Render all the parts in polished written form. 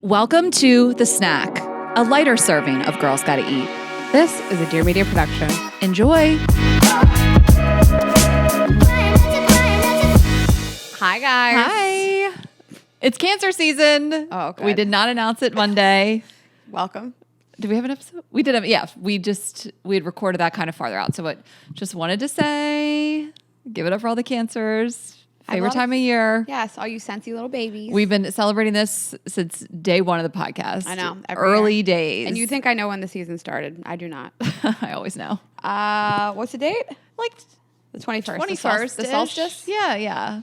Welcome to The Snack, a lighter serving of Girls Gotta Eat. This is a Dear Media production. Enjoy. Hi, guys. Hi. It's cancer season. Oh, good. We did not announce it Monday. Welcome. Did we have an episode? We did. Yeah, we had recorded that kind of farther out. So just wanted to say, give it up for all the cancers. Favorite time of year. Yes, all you sensy little babies. We've been celebrating this since day one of the podcast. I know. Early days. And you think I know when the season started. I do not. I always know. What's the date? Like the 21st. 21st. The solstice? Yeah.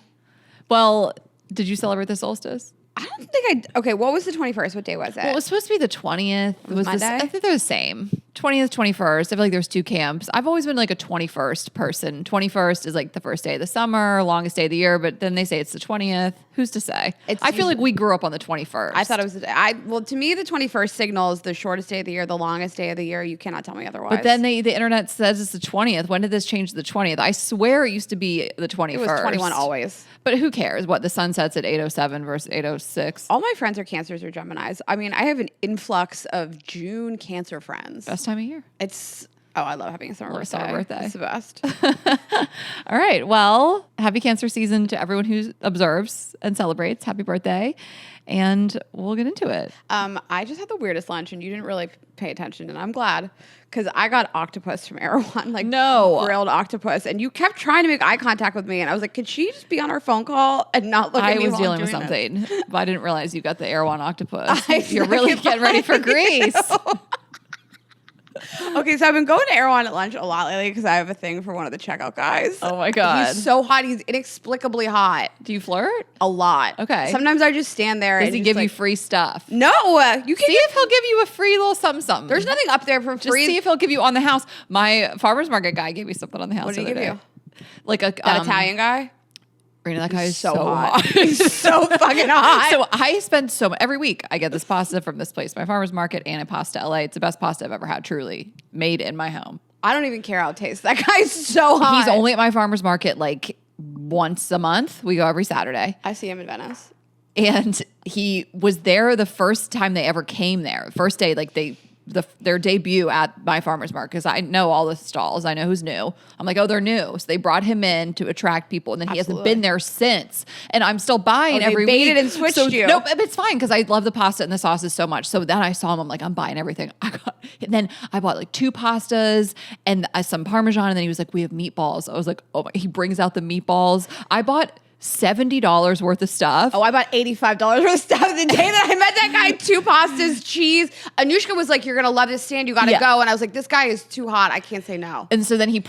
Well, did you celebrate the solstice? I don't think I... Okay, what was the 21st? What day was it? Well, it was supposed to be the 20th. It was Monday? I think they're the same. 20th, 21st. I feel like there's two camps. I've always been like a 21st person. 21st is like the first day of the summer, longest day of the year, but then they say it's the 20th. Who's to say? I feel like we grew up on the 21st. I thought it was the day. Well, to me, the 21st signals the shortest day of the year, the longest day of the year. You cannot tell me otherwise. But then the internet says it's the 20th. When did this change to the 20th? I swear it used to be the 21st. It was 21 always. But who cares? What, the sun sets at 8:07 versus 8:06? All my friends are Cancers or Geminis. I mean, I have an influx of June Cancer friends. Best time of year. I love having a summer birthday. It's the best. All right. Well, happy Cancer season to everyone who observes and celebrates. Happy birthday. And we'll get into it. I just had the weirdest lunch and you didn't really pay attention, and I'm glad because I got octopus from Erewhon, grilled octopus, and you kept trying to make eye contact with me, and I was like, could she just be on her phone call and not look at me? I was dealing with something, but I didn't realize you got the Erewhon octopus. You're really getting ready for Greece. Okay, so I've been going to Erewhon at lunch a lot lately because I have a thing for one of the checkout guys. Oh my God. He's so hot. He's inexplicably hot. Do you flirt? A lot. Okay. Sometimes I just stand there. Does he give you free stuff? No. You can see if he'll give you a free little something. There's nothing up there for free. Just see if he'll give you on the house. My farmer's market guy gave me something on the house. What did he give you? Like that Italian guy? Rayna, that guy is so hot. He's so fucking hot. So I spend every week I get this pasta from this place, my farmer's market, and a Pasta LA. It's the best pasta I've ever had, truly made in my home. I don't even care how it tastes. That guy's so hot. He's only at my farmer's market like once a month. We go every Saturday. I see him in Venice. And he was there the first time they ever came there. First day, like their debut at my farmer's market, because I know all the stalls. I know who's new. I'm like, oh, they're new. So they brought him in to attract people, and then he hasn't been there since. And I'm still buying every week. They baited and switched you. Nope, it's fine because I love the pasta and the sauces so much. So then I saw him. I'm like, I'm buying everything. And then I bought like 2 pastas and some Parmesan. And then he was like, we have meatballs. I was like, oh my. He brings out the meatballs. I bought $70 worth of stuff. Oh, I bought $85 worth of stuff the day that I met that guy. 2 pastas, cheese. Anushka was like, you're going to love this stand. You got to go. And I was like, this guy is too hot. I can't say no. And so then he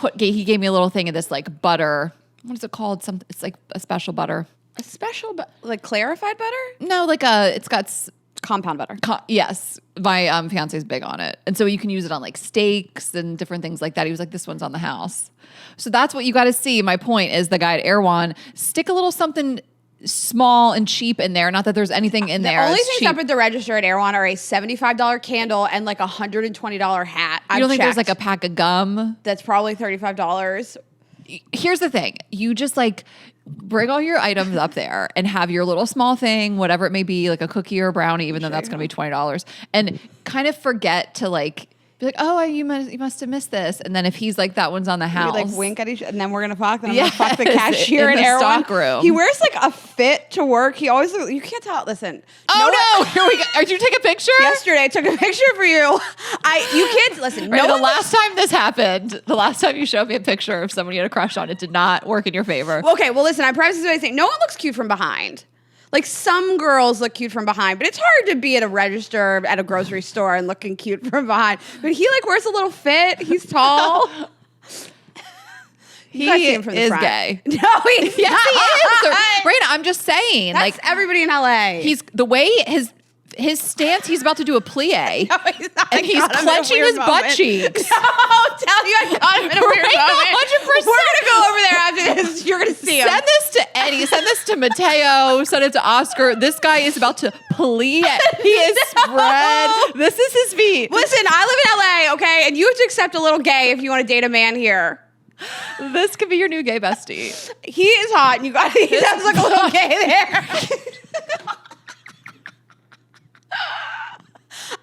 gave me a little thing of this like butter. What is it called? It's like a special butter. A special, like clarified butter? No, it's got compound butter. Yes. My fiance is big on it. And so you can use it on like steaks and different things like that. He was like, this one's on the house. So that's what you got to see. My point is the guy at Erewhon, stick a little something small and cheap in there. Not that there's anything in there. The only things up at the register at Erewhon are a $75 candle and like a $120 hat. You don't think there's like a pack of gum? That's probably $35. Here's the thing. You just like bring all your items up there and have your little small thing, whatever it may be, like a cookie or a brownie, even though that's going to be $20, and kind of forget to like be like, oh, you must have missed this. And then if he's like, that one's on the house. We like wink at each other, and then we're going to fuck. Then I'm going to fuck the cashier in the Erewhon stock room. He wears like a fit to work. He always, you can't tell. Listen. Oh no. Here we go. Did you take a picture? Yesterday I took a picture for you. You kids, listen. Right, the last time this happened, the last time you showed me a picture of someone you had a crush on, it did not work in your favor. Okay, well listen, I preface this by saying no one looks cute from behind. Like some girls look cute from behind, but it's hard to be at a register at a grocery store and looking cute from behind. But he like wears a little fit. He's tall. He is gay. No, he's yes, not. He is. Rayna, I'm just saying. That's like everybody in LA. He's the way his stance, he's about to do a plie. No, he's not. And he's clenching his butt cheeks. No, I'll tell you, I got him in a weird moment. 100%. We're going to go over there after this. You're going to see him. Send this to Eddie. Send this to Mateo. Send it to Oscar. This guy is about to plie. He is spread. This is his feet. Listen, I live in LA, okay? And you have to accept a little gay if you want to date a man here. This could be your new gay bestie. He is hot, and he does look a little gay there.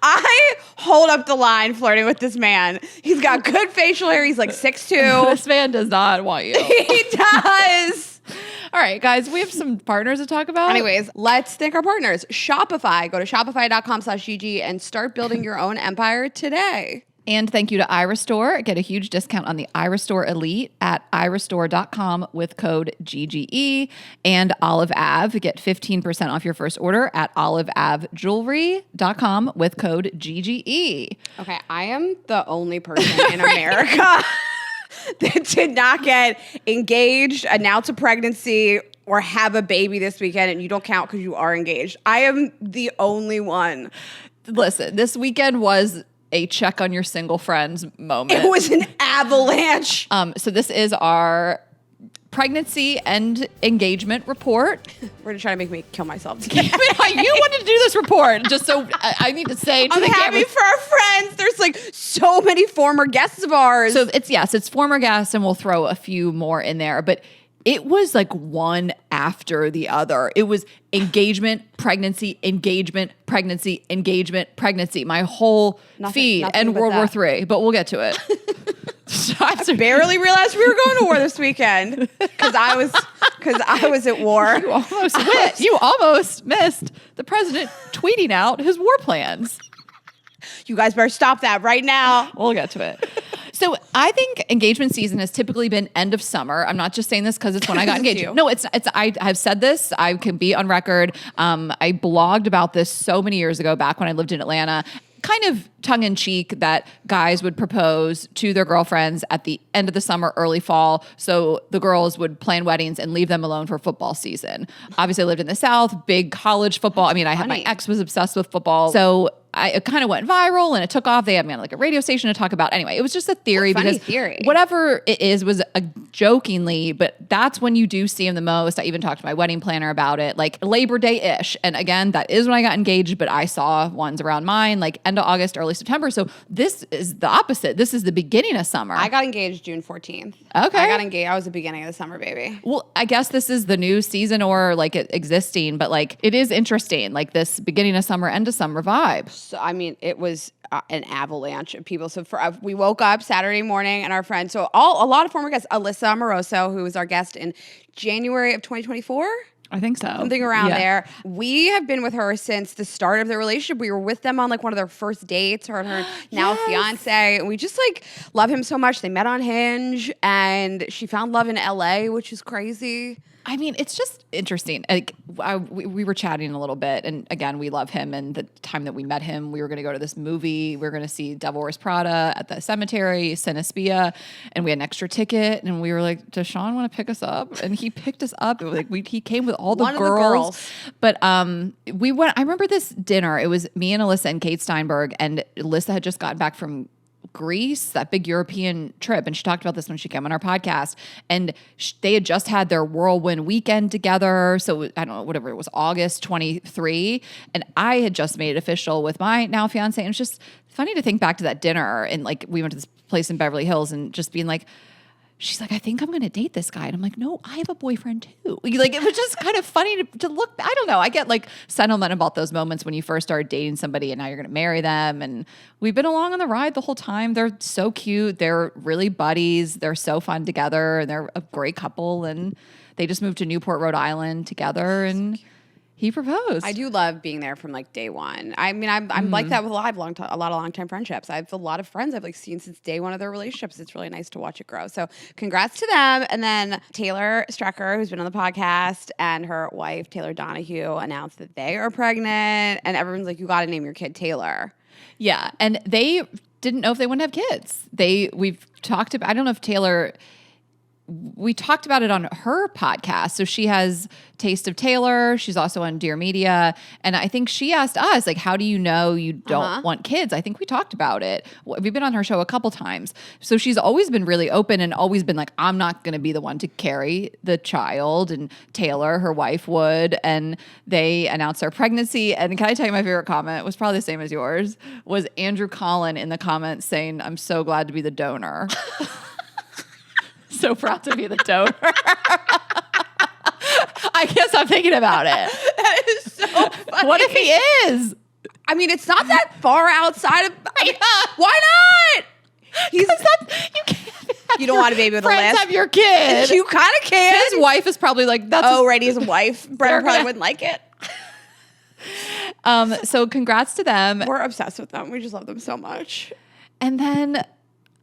I hold up the line flirting with this man. He's got good facial hair. He's like 6'2". This man does not want you. He does. All right, guys, we have some partners to talk about. Anyways, let's thank our partners. Shopify. Go to shopify.com/GG and start building your own empire today. And thank you to Iristore. Get a huge discount on the Iristore Elite at iristore.com with code GGE. And Olive Ave. Get 15% off your first order at oliveavejewelry.com with code GGE. Okay, I am the only person in America that did not get engaged, announce a pregnancy, or have a baby this weekend, and you don't count because you are engaged. I am the only one. Listen, this weekend was a check on your single friends moment. It was an avalanche. So this is our pregnancy and engagement report. We're gonna try to make me kill myself. You wanted to do this report, just so I need to say. I'm happy for our friends. There's like so many former guests of ours. So it's former guests, and we'll throw a few more in there, but it was like one after the other. It was engagement, pregnancy, engagement, pregnancy, engagement, pregnancy. My whole feed and World War III, but we'll get to it. I barely realized we were going to war this weekend because I was at war. You almost missed the president tweeting out his war plans. You guys better stop that right now. We'll get to it. So I think engagement season has typically been end of summer. I'm not just saying this because it's when I got engaged. No, it's. I have said this. I can be on record. I blogged about this so many years ago, back when I lived in Atlanta. Kind of tongue in cheek, that guys would propose to their girlfriends at the end of the summer, early fall. So the girls would plan weddings and leave them alone for football season. Obviously, I lived in the South, big college football. I mean, my ex was obsessed with football. So it kind of went viral and it took off. They had me on like a radio station to talk about. Anyway, it was just a theory because whatever it is was a jokingly, but that's when you do see him the most. I even talked to my wedding planner about it, like Labor Day-ish. And again, that is when I got engaged, but I saw ones around mine, like end of August, early September. So this is the opposite. This is the beginning of summer. I got engaged June 14th. Okay. I got engaged. I was the beginning of the summer, baby. Well, I guess this is the new season or like it existing, but like it is interesting, like this beginning of summer, end of summer vibe. So, I mean, it was an avalanche of people. So we woke up Saturday morning and our friends, so a lot of former guests, Alyssa Amoroso, who was our guest in January of 2024. I think so. Something around there. We have been with her since the start of the relationship. We were with them on like one of their first dates, her and her now fiance. And we just like love him so much. They met on Hinge and she found love in LA, which is crazy. I mean, it's just interesting. Like we were chatting a little bit, and again, we love him. And the time that we met him, we were going to go to this movie. We were going to see Devil Wears Prada at the cemetery, Cinespia, and we had an extra ticket. And we were like, "Does Sean want to pick us up?" And he picked us up. It was like he came with all the girls. But we went. I remember this dinner. It was me and Alyssa and Kate Steinberg, and Alyssa had just gotten back from Greece, that big European trip. And she talked about this when she came on our podcast. And they had just had their whirlwind weekend together. So I don't know, whatever it was, August 23. And I had just made it official with my now fiance. And it's just funny to think back to that dinner. And like, we went to this place in Beverly Hills and just being like, she's like, I think I'm going to date this guy. And I'm like, no, I have a boyfriend too. Like, it was just kind of funny to look. I don't know. I get like sentiment about those moments when you first start dating somebody and now you're going to marry them. And we've been along on the ride the whole time. They're so cute. They're really buddies. They're so fun together. And they're a great couple. And they just moved to Newport, Rhode Island together. And he proposed. I do love being there from like day one. I mean, I'm like that with a lot of long-time friendships. I have a lot of friends I've like seen since day one of their relationships. It's really nice to watch it grow. So congrats to them. And then Taylor Strecker, who's been on the podcast, and her wife, Taylor Donahue, announced that they are pregnant. And everyone's like, you got to name your kid Taylor. Yeah. And they didn't know if they wouldn't have kids. We've talked about, I don't know if Taylor... We talked about it on her podcast. So she has Taste of Taylor. She's also on Dear Media. And I think she asked us, like, how do you know you don't want kids? I think we talked about it. We've been on her show a couple times. So she's always been really open and always been like, I'm not going to be the one to carry the child. And Taylor, her wife, would. And they announced their pregnancy. And can I tell you my favorite comment? It was probably the same as yours. Was Andrew Collin in the comments saying, I'm so glad to be the donor. So proud to be the donor. I guess I'm thinking about it. That is so funny. What if he is? I mean, it's not that far outside of. Why not? You can't. You don't want a baby with a lisp. Have your kid. You kind of can. His wife is probably like, that's. Oh, Rayna's wife. Brennan probably wouldn't like it. So congrats to them. We're obsessed with them. We just love them so much. And then,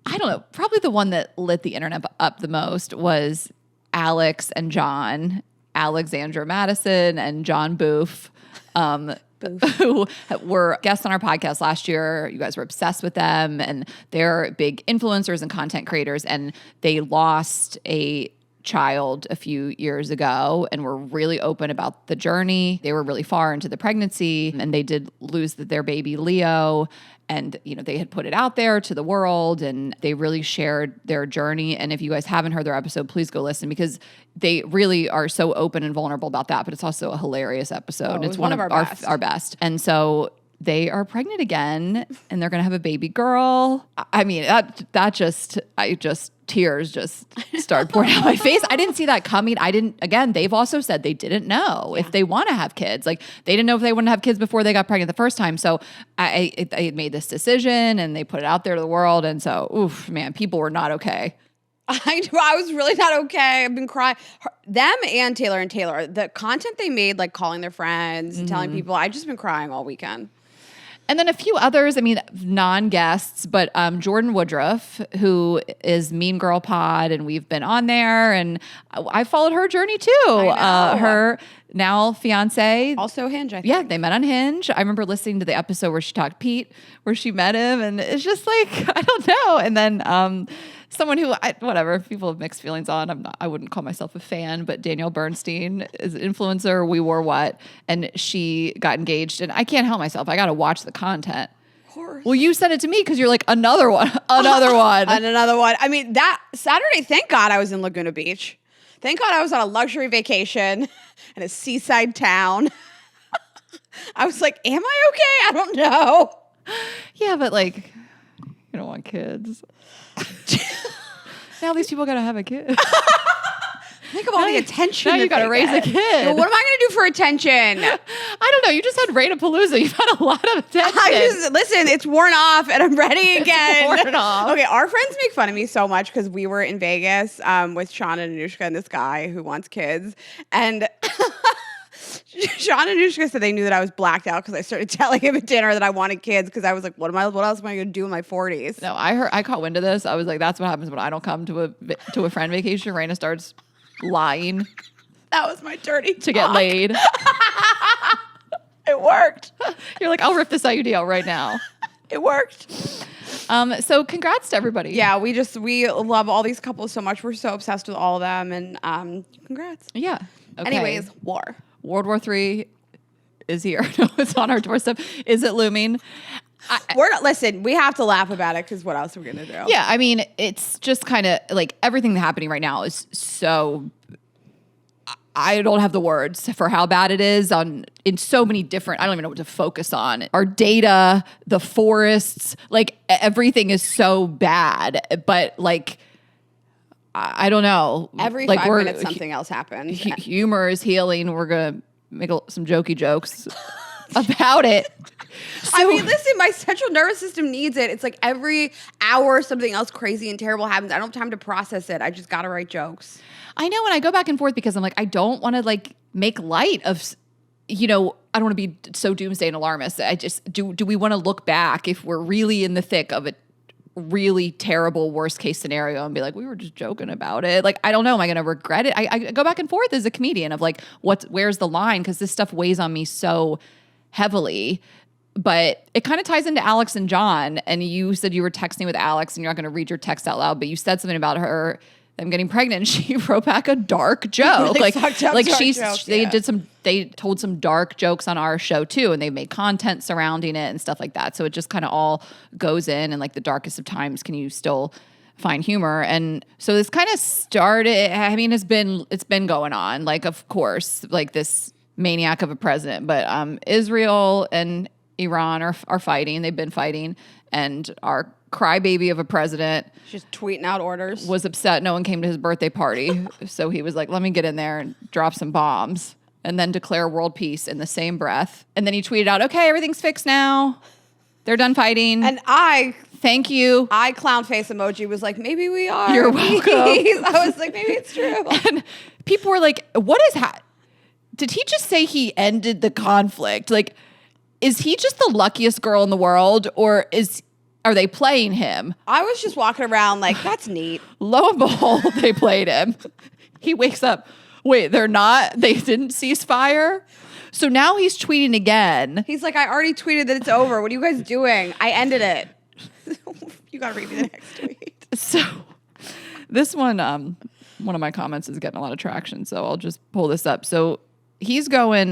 I don't know, probably the one that lit the internet up the most was Alex and John, Alexandra Madison and John Booth, who were guests on our podcast last year. You guys were obsessed with them, and they're big influencers and content creators, and they lost a child a few years ago and were really open about the journey. They were really far into the pregnancy, and they did lose their baby Leo. And, you know, they had put it out there to the world, and they really shared their journey. And if you guys haven't heard their episode, please go listen, because they really are so open and vulnerable about that. But it's also a hilarious episode. Oh, it's one of our best. And so they are pregnant again, and they're going to have a baby girl. I mean, tears just started pouring out my face. I didn't see that coming. Again, they've also said they didn't know if they want to have kids. Like, they didn't know if they want to have kids before they got pregnant the first time. So I made this decision, and they put it out there to the world. And so, oof, man, people were not okay. I was really not okay. I've been crying. Them and Taylor, the content they made, like calling their friends and telling people, I've just been crying all weekend. And then a few others, I mean, non-guests, but Jordan Woodruff, who is Mean Girl Pod, and we've been on there, and I followed her journey too. Her now fiance. Also Hinge, I think. Yeah, they met on Hinge. I remember listening to the episode where she talked Pete, where she met him, and it's just like, I don't know. And then someone who, whatever, people have mixed feelings on. I wouldn't call myself a fan, but Danielle Bernstein is an influencer. We Wore What, and she got engaged, and I can't help myself. I got to watch the content. Of course. Well, you sent it to me because you're like, another one. And another one. I mean, that Saturday, thank God I was in Laguna Beach. Thank God I was on a luxury vacation in a seaside town. I was like, am I okay? I don't know. Yeah, but like, you don't want kids. Now these people got to have a kid. Think of all the attention. Now you got to raise a kid. Well, what am I going to do for attention? I don't know. You just had Rayna. You've had a lot of attention. Listen, it's worn off, and I'm ready again. It's worn off. Okay, our friends make fun of me so much because we were in Vegas with Sean and Anushka and this guy who wants kids, and Sean and Anushka said they knew that I was blacked out because I started telling him at dinner that I wanted kids, because I was like, what else am I going to do in my 40s? No, I caught wind of this. I was like, that's what happens when I don't come to a friend vacation. Rayna starts lying. That was my dirty to get laid. It worked. You're like, I'll rip this IUD out right now. It worked. So congrats to everybody. Yeah, we love all these couples so much. We're so obsessed with all of them, and congrats. Yeah. Okay. Anyways, World War III is here. No, it's on our doorstep. Is it looming? Listen, we have to laugh about it, because what else are we going to do? Yeah, I mean, it's just kind of like everything that's happening right now is so... I don't have the words for how bad it is in so many different, I don't even know what to focus on. Our data, the forests, like everything is so bad, but like, I don't know. Every like 5 minutes something else happens. Humor is healing. We're going to make some jokey jokes about it. So, I mean, listen, my central nervous system needs it. It's like every hour something else crazy and terrible happens. I don't have time to process it. I just got to write jokes. I know, and I go back and forth because I'm like, I don't want to like make light of, I don't want to be so doomsday and alarmist. I just, do we want to look back if we're really in the thick of a really terrible worst case scenario and be like, we were just joking about it? Like, I don't know. Am I going to regret it? I go back and forth as a comedian of like, where's the line? Because this stuff weighs on me so heavily. But it kind of ties into Alex and John. And you said you were texting with Alex, and you're not going to read your text out loud, but you said something about her. I'm getting pregnant. And she wrote back a dark joke. Really they told some dark jokes on our show too, and they made content surrounding it and stuff like that. So it just kind of all goes in, and like the darkest of times, can you still find humor? And so this kind of started, I mean, it's been going on, like, of course, like this maniac of a president, but Israel and Iran are fighting. They've been fighting, and our crybaby of a president just tweeting out orders, was upset no one came to his birthday party. So he was like, let me get in there and drop some bombs. and then declare world peace in the same breath. And then he tweeted out, okay, everything's fixed now. They're done fighting. And thank you. Clown face emoji was like, maybe we are. You're welcome. I was like, maybe it's true. And people were like, what is did he just say he ended the conflict? Like, is he just the luckiest girl in the world, or are they playing him? I was just walking around like, that's neat. Lo and behold, they played him. He wakes up. Wait, they didn't cease fire? So now he's tweeting again. He's like, I already tweeted that it's over. What are you guys doing? I ended it. You got to read me the next tweet. So this one of my comments is getting a lot of traction. So I'll just pull this up. So he's going,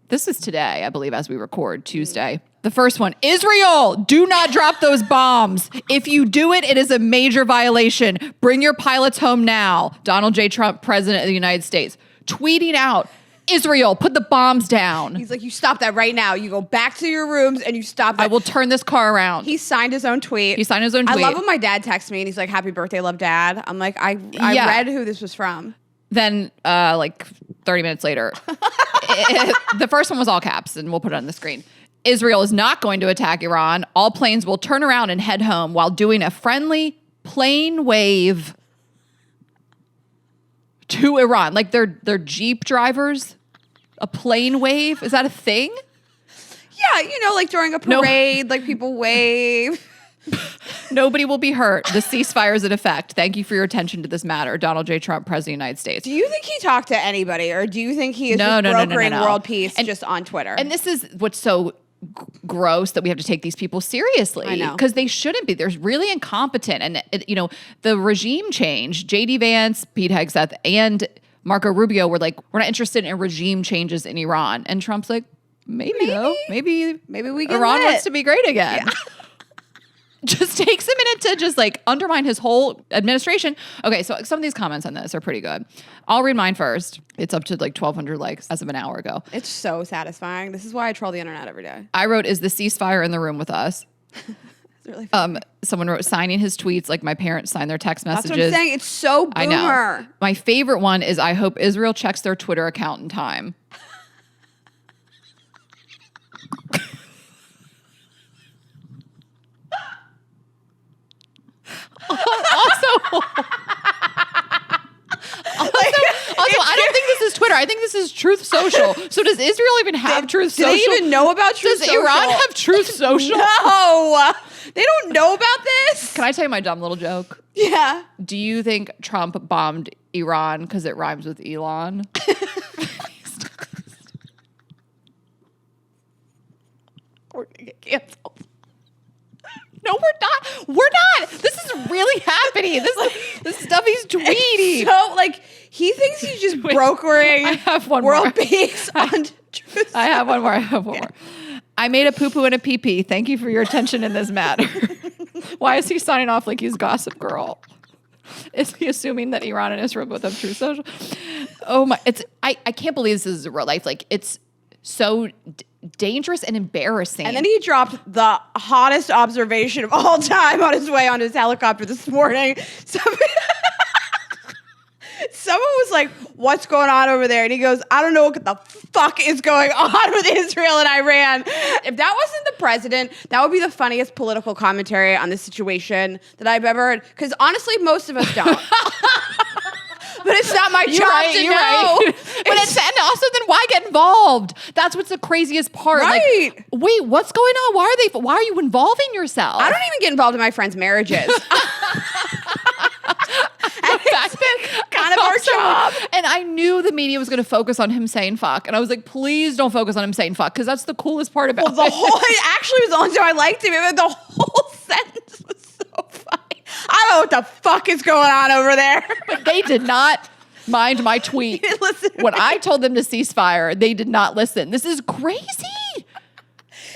this is today, I believe, as we record, Tuesday. The first one, Israel, do not drop those bombs. If you do it, it is a major violation. Bring your pilots home now. Donald J. Trump, President of the United States, tweeting out, Israel, put the bombs down. He's like, you stop that right now. You go back to your rooms and you stop that. I will turn this car around. He signed his own tweet. I love when my dad texts me and he's like, happy birthday, love dad. I'm like, I read who this was from. Then like 30 minutes later, the first one was all caps, and we'll put it on the screen. Israel is not going to attack Iran. All planes will turn around and head home while doing a friendly plane wave to Iran. Like they're Jeep drivers. A plane wave? Is that a thing? Yeah, like during a parade, like people wave. Nobody will be hurt. The ceasefire is in effect. Thank you for your attention to this matter. Donald J. Trump, President of the United States. Do you think he talked to anybody, or do you think he is brokering world peace just on Twitter? And this is what's so gross, that we have to take these people seriously. I know. Because they shouldn't be. They're really incompetent. And, the regime change, J.D. Vance, Pete Hegseth, and Marco Rubio were like, we're not interested in regime changes in Iran. And Trump's like, maybe we get Iran wants to be great again. Yeah. Just takes a minute to just like undermine his whole administration. Okay, so some of these comments on this are pretty good. I'll read mine first. It's up to like 1,200 likes as of an hour ago. It's so satisfying. This is why I troll the internet every day. I wrote, is the ceasefire in the room with us? It's really funny. Someone wrote, signing his tweets like my parents sign their text messages. That's what I'm saying. It's so boomer. I know. My favorite one is, I hope Israel checks their Twitter account in time. Also, I don't think this is Twitter. I think this is Truth Social. So does Israel even have Truth Social? Do they even know about Truth Social? Does Iran have Truth Social? No. They don't know about this. Can I tell you my dumb little joke? Yeah. Do you think Trump bombed Iran because it rhymes with Elon? We're going to get canceled. No, we're not. We're not. This is really happening. This stuff he's tweeting. So, like, he thinks he's just brokering world peace on Truth. I have one more. I made a poo-poo and a pee-pee. Thank you for your attention in this matter. Why is he signing off like he's Gossip Girl? Is he assuming that Iran and Israel both have Truth Social? Oh my! I can't believe this is real life. Like, it's so dangerous and embarrassing. And then he dropped the hottest observation of all time on his way on his helicopter this morning. Someone was like, what's going on over there? And he goes, I don't know what the fuck is going on with Israel and Iran. If that wasn't the president, that would be the funniest political commentary on this situation that I've ever heard. Because honestly, most of us don't. But it's not my job to know. Right. But and also, then why get involved? That's what's the craziest part. Right. Like, wait, what's going on? Why are you involving yourself? I don't even get involved in my friends' marriages. Kind of our job. And I knew the media was going to focus on him saying fuck. And I was like, please don't focus on him saying fuck, because that's the coolest part about it. It actually was the only time I liked him. The whole sentence was so funny. I don't know what the fuck is going on over there. But they did not mind my tweet. Listen when I told them to cease fire, they did not listen. This is crazy.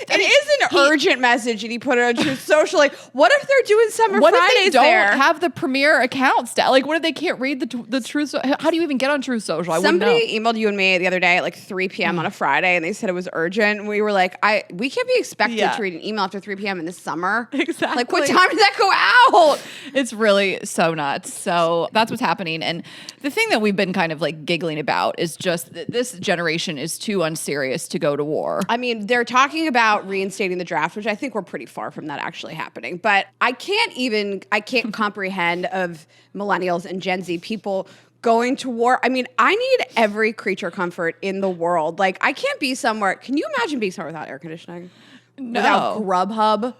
It is an urgent message, and he put it on Truth Social. Like, what if they're doing Summer What Fridays if they don't there? have the premier account? Like, what if they can't read the Truth? How do you even get on Truth Social? Somebody emailed you and me the other day at like 3 p.m. on a Friday, and they said it was urgent. And we were like, we can't be expected to read an email after 3 p.m. in the summer. Exactly. Like, what time did that go out? It's really so nuts. So that's what's happening. And the thing that we've been kind of like giggling about is just that this generation is too unserious to go to war. I mean, they're talking about reinstating the draft, which I think we're pretty far from that actually happening. But I can't comprehend of millennials and Gen Z people going to war. I mean, I need every creature comfort in the world. Like, I can't be somewhere. Can you imagine being somewhere without air conditioning? No. Without Grubhub?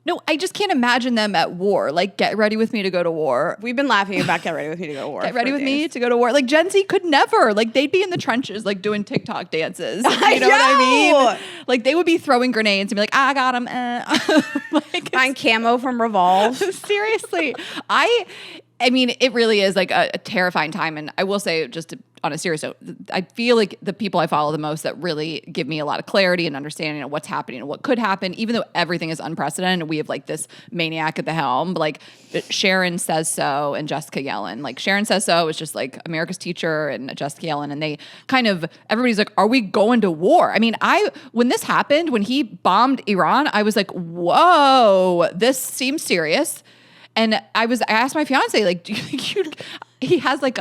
No, I just can't imagine them at war. Like, get ready with me to go to war. We've been laughing about get ready with me to go to war. Get ready with me to go to war. Like, Gen Z could never. Like, they'd be in the trenches, like, doing TikTok dances. You know what I mean? Like, they would be throwing grenades and be like, I got them. Like, find camo from Revolve. Seriously. I mean, it really is like a terrifying time. And I will say, just on a serious note, I feel like the people I follow the most that really give me a lot of clarity and understanding of what's happening and what could happen, even though everything is unprecedented, we have like this maniac at the helm. Like Sharon Says So and Jessica Yellen. Like Sharon Says So is just like America's Teacher and Jessica Yellen. And they kind of, everybody's like, are we going to war? I mean, when this happened, when he bombed Iran, I was like, whoa, this seems serious. And I asked my fiance, like, do you think he has like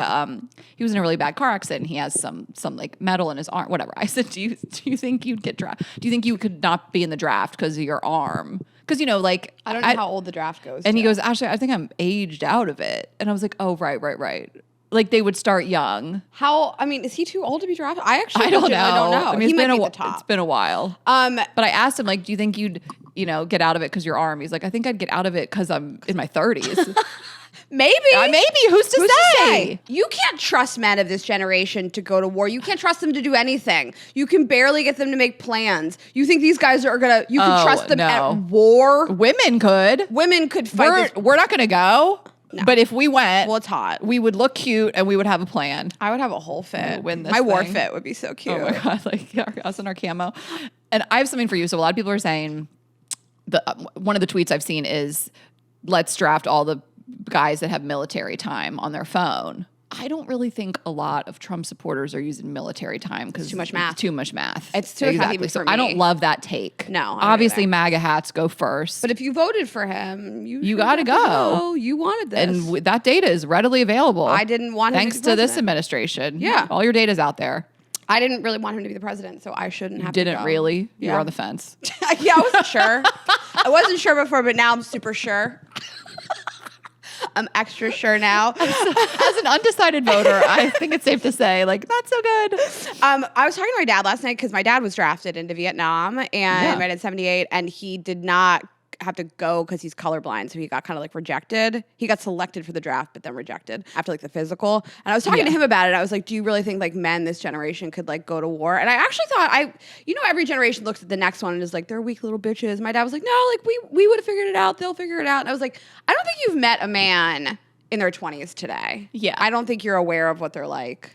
he was in a really bad car accident and he has some like metal in his arm, whatever. I said, do you think you'd get drafted? Do you think you could not be in the draft because of your arm? Because, you know, like. I don't know how old the draft goes. And he goes, actually, I think I'm aged out of it. And I was like, oh, right. Like they would start young. Is he too old to be drafted? I don't know. I mean, he might be the top. It's been a while. But I asked him, like, do you think you'd, get out of it because your arm? He's like, I think I'd get out of it because I'm in my 30s. Maybe. Who's to say? You can't trust men of this generation to go to war. You can't trust them to do anything. You can barely get them to make plans. You think these guys are going to, you can trust them at war? Women could. Women could fight. We're not going to go. No. But if we went, well, it's hot. We would look cute and we would have a plan. I would have a whole fit. My war fit would be so cute. Oh my God, like us in our camo. And I have something for you. So a lot of people are saying, one of the tweets I've seen is, let's draft all the guys that have military time on their phone. I don't really think a lot of Trump supporters are using military time because too much math. It's too much math. It's too exactly. So I don't love that take. No, obviously MAGA hats go first. But if you voted for him, you got to go. You wanted this, and that data is readily available. I didn't want him thanks to be this administration. Yeah, all your data's out there. I didn't really want him to be the president, so I shouldn't have. You didn't to go. Really? You were on the fence. Yeah, I wasn't sure. I wasn't sure before, but now I'm super sure. I'm extra sure now. As an undecided voter, I think it's safe to say, like, not so good. I was talking to my dad last night because my dad was drafted into Vietnam and right in 78, and he did not have to go because he's colorblind, so he got kind of like rejected. He got selected for the draft, but then rejected after like the physical. And I was talking to him about it. I was like, do you really think like men this generation could like go to war? And I actually thought every generation looks at the next one and is like, they're weak little bitches. My dad was like, no, like we would have figured it out. They'll figure it out. And I was like, I don't think you've met a man in their 20s today. Yeah. I don't think you're aware of what they're like.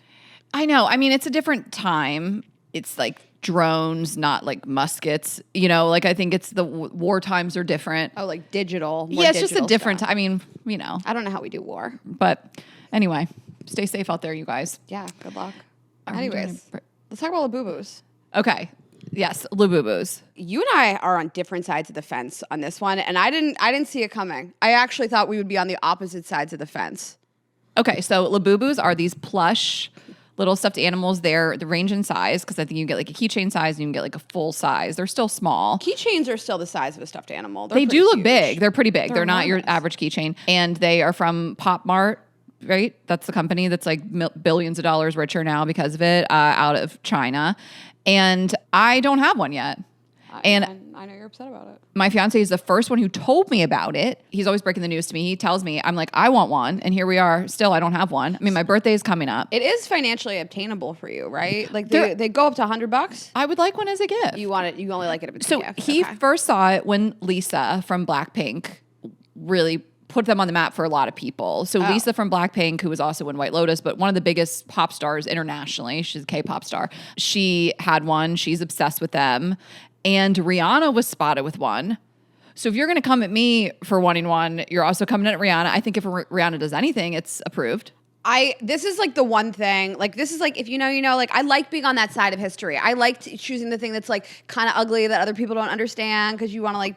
I know. I mean, it's a different time. It's like drones, not like muskets. Like I think it's the war times are different. Oh, like digital. Yeah, it's just a different. I mean, I don't know how we do war, but anyway, stay safe out there, you guys. Yeah, good luck. Anyways, let's talk about Labubus. Okay. Yes, Labubus. You and I are on different sides of the fence on this one, and I didn't see it coming. I actually thought we would be on the opposite sides of the fence. Okay, so Labubus are these plush little stuffed animals. They're the range in size because I think you can get like a keychain size and you can get like a full size. They're still small. Keychains are still the size of a stuffed animal. They do look big. They're pretty big. They're not your average keychain. And they are from Pop Mart, right? That's the company that's like billions of dollars richer now because of it, out of China. And I don't have one yet. I know you're upset about it. My fiance is the first one who told me about it. He's always breaking the news to me. He tells me, I'm like, I want one. And here we are. Still, I don't have one. I mean, my birthday is coming up. It is financially obtainable for you, right? Like they go up to $100. I would like one as a gift. You want it. You only like it if it's a gift. He first saw it when Lisa from Blackpink really put them on the map for a lot of people. So Lisa from Blackpink, who was also in White Lotus, but one of the biggest pop stars internationally, she's a K-pop star. She had one. She's obsessed with them. And Rihanna was spotted with one. So if you're going to come at me for wanting one, you're also coming at Rihanna. I think if Rihanna does anything, it's approved. This is like the one thing, like this is like, if you know, like I like being on that side of history. I like choosing the thing that's like kind of ugly that other people don't understand because you want to like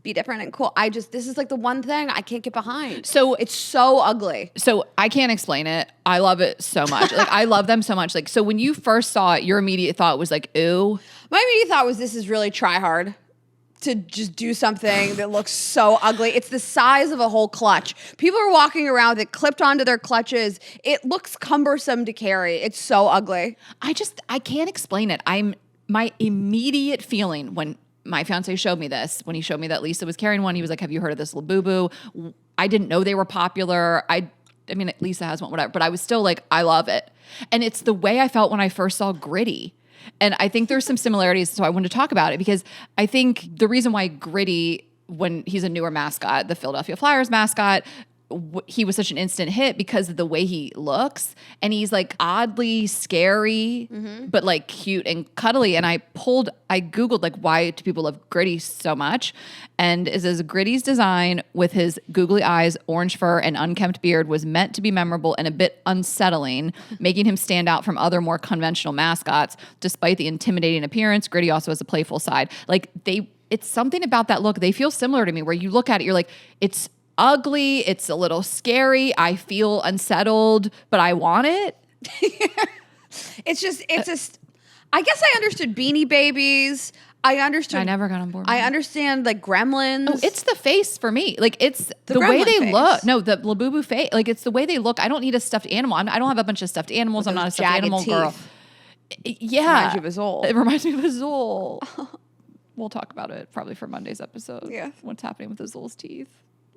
be different and cool. This is like the one thing I can't get behind. So it's so ugly. So I can't explain it. I love it so much. Like I love them so much. Like, so when you first saw it, your immediate thought was like, ooh. My immediate thought was this is really try hard to just do something that looks so ugly. It's the size of a whole clutch. People are walking around with it clipped onto their clutches. It looks cumbersome to carry. It's so ugly. I can't explain it. My immediate feeling when my fiance showed me this, when he showed me that Lisa was carrying one, he was like, have you heard of this Labubu? I didn't know they were popular. I mean, Lisa has one, whatever, but I was still like, I love it. And it's the way I felt when I first saw Gritty. And I think there's some similarities, so I wanted to talk about it because I think the reason why Gritty, when he's a newer mascot, the Philadelphia Flyers mascot, he was such an instant hit because of the way he looks. And he's like oddly scary, but like cute and cuddly. And I Googled like, why do people love Gritty so much? And it says Gritty's design with his googly eyes, orange fur, and unkempt beard was meant to be memorable and a bit unsettling, making him stand out from other more conventional mascots. Despite the intimidating appearance, Gritty also has a playful side. Like it's something about that look. They feel similar to me where you look at it, you're like, it's ugly, it's a little scary, I feel unsettled, but I want it. It's just I guess I understood Beanie Babies. I never got on board. I understand like Gremlins. Oh, it's the face for me. Like it's the way they face. Look. No, the Labubu face. Like it's the way they look. I don't need a stuffed animal. I don't have a bunch of stuffed animals. I'm not a stuffed animal girl. Yeah. Reminds you of Azul. It reminds me of Azul. We'll talk about it probably for Monday's episode. Yeah. What's happening with Azul's teeth.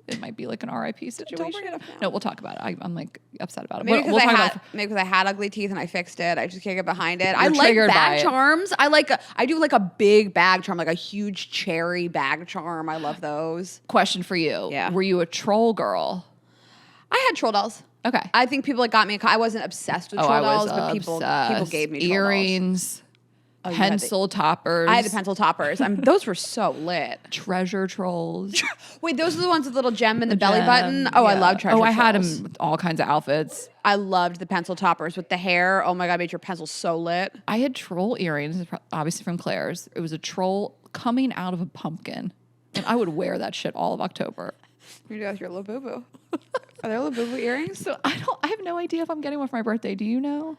It might be like an RIP situation. Don't bring it up now. No, we'll talk about it. I'm like upset about it. Maybe because I had ugly teeth and I fixed it. I just can't get behind it. I like bag charms. I do like a big bag charm, like a huge cherry bag charm. I love those. Question for you. Yeah. Were you a troll girl? I had troll dolls. Okay. I think people got me. I wasn't obsessed with troll dolls, but people gave me troll earrings. Pencil toppers. I had the pencil toppers. Those were so lit. Treasure trolls. Wait, those are the ones with the little gem in the belly button? Oh, yeah. I love treasure trolls. I had them with all kinds of outfits. I loved the pencil toppers with the hair. Oh my God, made your pencil so lit. I had troll earrings, obviously from Claire's. It was a troll coming out of a pumpkin. And I would wear that shit all of October. You're doing with your Labubu. Are there Labubu earrings? So I have no idea if I'm getting one for my birthday. Do you know?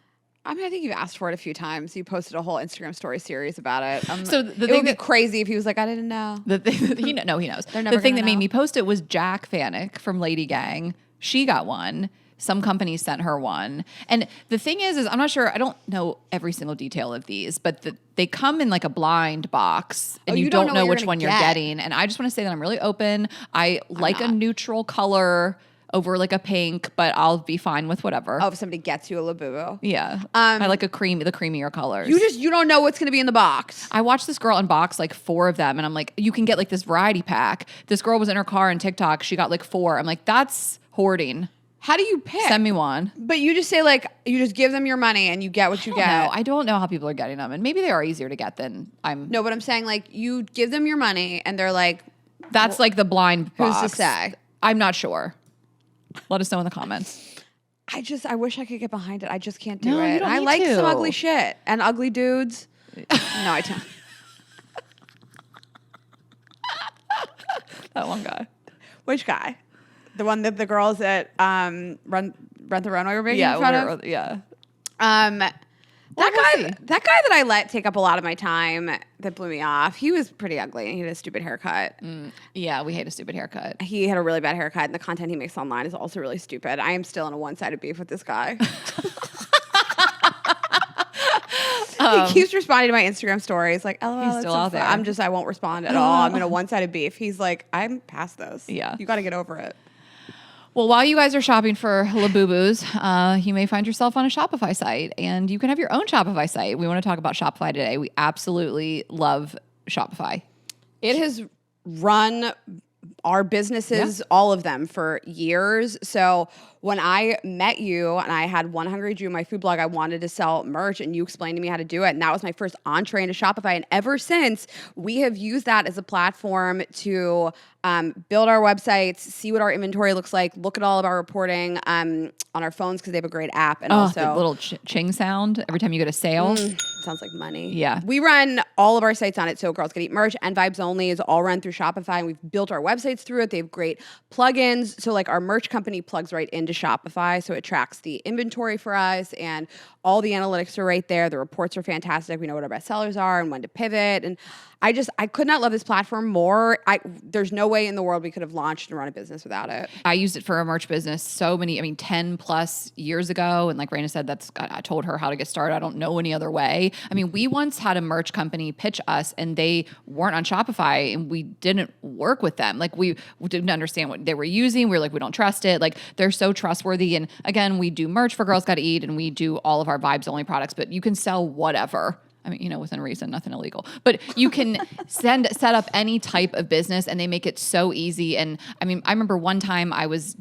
I mean, I think you've asked for it a few times. You posted a whole Instagram story series about it. So it would be crazy if he was like, I didn't know. He knows. The thing that made me post it was Jack Fanick from Lady Gang. She got one. Some company sent her one. And the thing is I'm not sure. I don't know every single detail of these, but they come in like a blind box and you don't know which one you're getting. And I just want to say that I'm really open. I like a neutral color over like a pink, but I'll be fine with whatever. Oh, if somebody gets you a Labubu. Yeah. I like the creamier colors. You don't know what's going to be in the box. I watched this girl unbox like 4 of them and I'm like, you can get like this variety pack. This girl was in her car on TikTok. She got like 4. I'm like, that's hoarding. How do you pick? Send me one. But you just say like, you just give them your money and you get what you get. I don't know how people are getting them. And maybe they are easier to get than No, but I'm saying like you give them your money and they're like. That's like the blind box. Who's to say? I'm not sure. Let us know in the comments. I wish I could get behind it. I just can't do it. You don't I need like to. some ugly shit and ugly dudes. No, I don't. That one guy. Which guy? The one that the girls at Rent the Runway were making fun of? Yeah. That guy that I let take up a lot of my time that blew me off, he was pretty ugly and he had a stupid haircut. Yeah, we hate a stupid haircut. He had a really bad haircut and the content he makes online is also really stupid. I am still in a one-sided beef with this guy. He keeps responding to my Instagram stories like, LOL, he's still out there. I won't respond at all. I'm in a one-sided beef. He's like, I'm past this. Yeah. You got to get over it. Well, while you guys are shopping for Labubus, you may find yourself on a Shopify site and you can have your own Shopify site. We want to talk about Shopify today. We absolutely love Shopify. It has run our businesses, all of them for years. So when I met you and I had One Hungry Jew, my food blog, I wanted to sell merch and you explained to me how to do it. And that was my first entree into Shopify. And ever since, we have used that as a platform to build our websites, see what our inventory looks like, look at all of our reporting on our phones because they have a great app. And also the little ching sound every time you get a sale. Sounds like money. Yeah. We run all of our sites on it. So Girls Can Eat merch and Vibes Only is all run through Shopify. And we've built our websites through it. They have great plugins. So like our merch company plugs right into Shopify. So it tracks the inventory for us and all the analytics are right there. The reports are fantastic. We know what our best sellers are and when to pivot. And I could not love this platform more. There's no way in the world we could have launched and run a business without it. I used it for a merch business 10 plus years ago. And like Rayna said, I told her how to get started. I don't know any other way. I mean, we once had a merch company pitch us and they weren't on Shopify and we didn't work with them. Like we didn't understand what they were using. We were like, we don't trust it. Like they're so trustworthy. And again, we do merch for Girls Gotta Eat and we do all of our Vibes Only products, but you can sell whatever. I mean, within reason, nothing illegal. But you can set up any type of business and they make it so easy. And I mean, I remember one time I was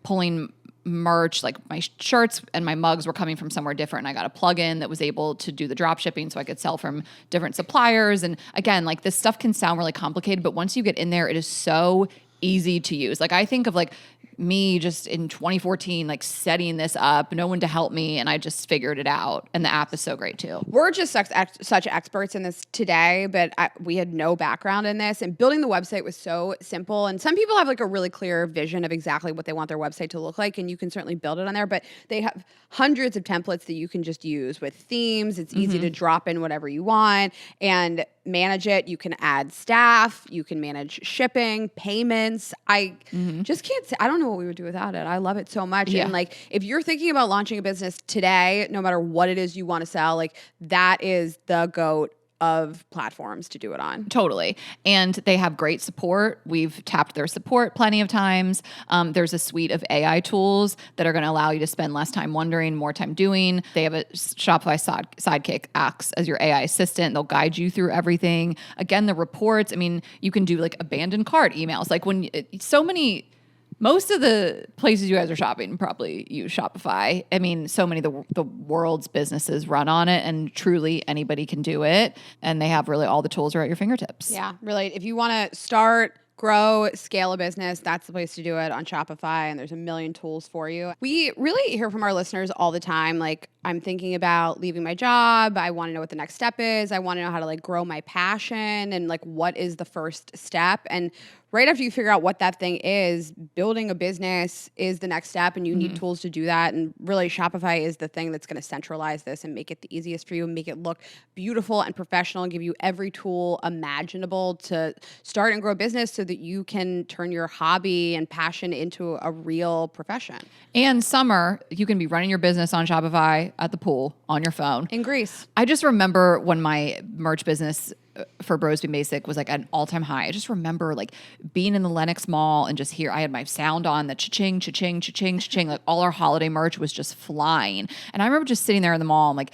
pulling merch, like my shirts and my mugs were coming from somewhere different. And I got a plugin that was able to do the drop shipping so I could sell from different suppliers. And again, like this stuff can sound really complicated, but once you get in there, it is so easy to use. Like I think of like me just in 2014, like setting this up, no one to help me, and I just figured it out. And the app is so great too. We're just such experts in this today, but we had no background in this. And building the website was so simple. And some people have like a really clear vision of exactly what they want their website to look like, and you can certainly build it on there. But they have hundreds of templates that you can just use with themes. It's easy to drop in whatever you want and manage it. You can add staff. You can manage shipping, payments. I just can't say, I don't know what we would do without it. I love it so much. Yeah. And like, if you're thinking about launching a business today, no matter what it is you want to sell, like that is the GOAT of platforms to do it on. Totally. And they have great support. We've tapped their support plenty of times. There's a suite of AI tools that are going to allow you to spend less time wondering, more time doing. They have a Shopify sidekick acts as your AI assistant. They'll guide you through everything. Again, the reports, I mean, you can do like abandoned cart emails. Like most of the places you guys are shopping probably use Shopify. I mean, so many of the world's businesses run on it, and truly anybody can do it. And they have really all the tools are at your fingertips. Yeah, really. If you want to start, grow, scale a business, that's the place to do it on Shopify. And there's a million tools for you. We really hear from our listeners all the time, like, I'm thinking about leaving my job. I want to know what the next step is. I want to know how to like grow my passion and like what is the first step. And right after you figure out what that thing is, building a business is the next step, and you need tools to do that. And really, Shopify is the thing that's going to centralize this and make it the easiest for you and make it look beautiful and professional and give you every tool imaginable to start and grow a business so that you can turn your hobby and passion into a real profession. And summer, you can be running your business on Shopify at the pool on your phone. In Greece. I just remember when my merch business for Bros Being Basic was like at an all-time high. I just remember like being in the Lenox Mall and just I had my sound on, the cha-ching, cha-ching, cha-ching, cha-ching. Like all our holiday merch was just flying. And I remember just sitting there in the mall and like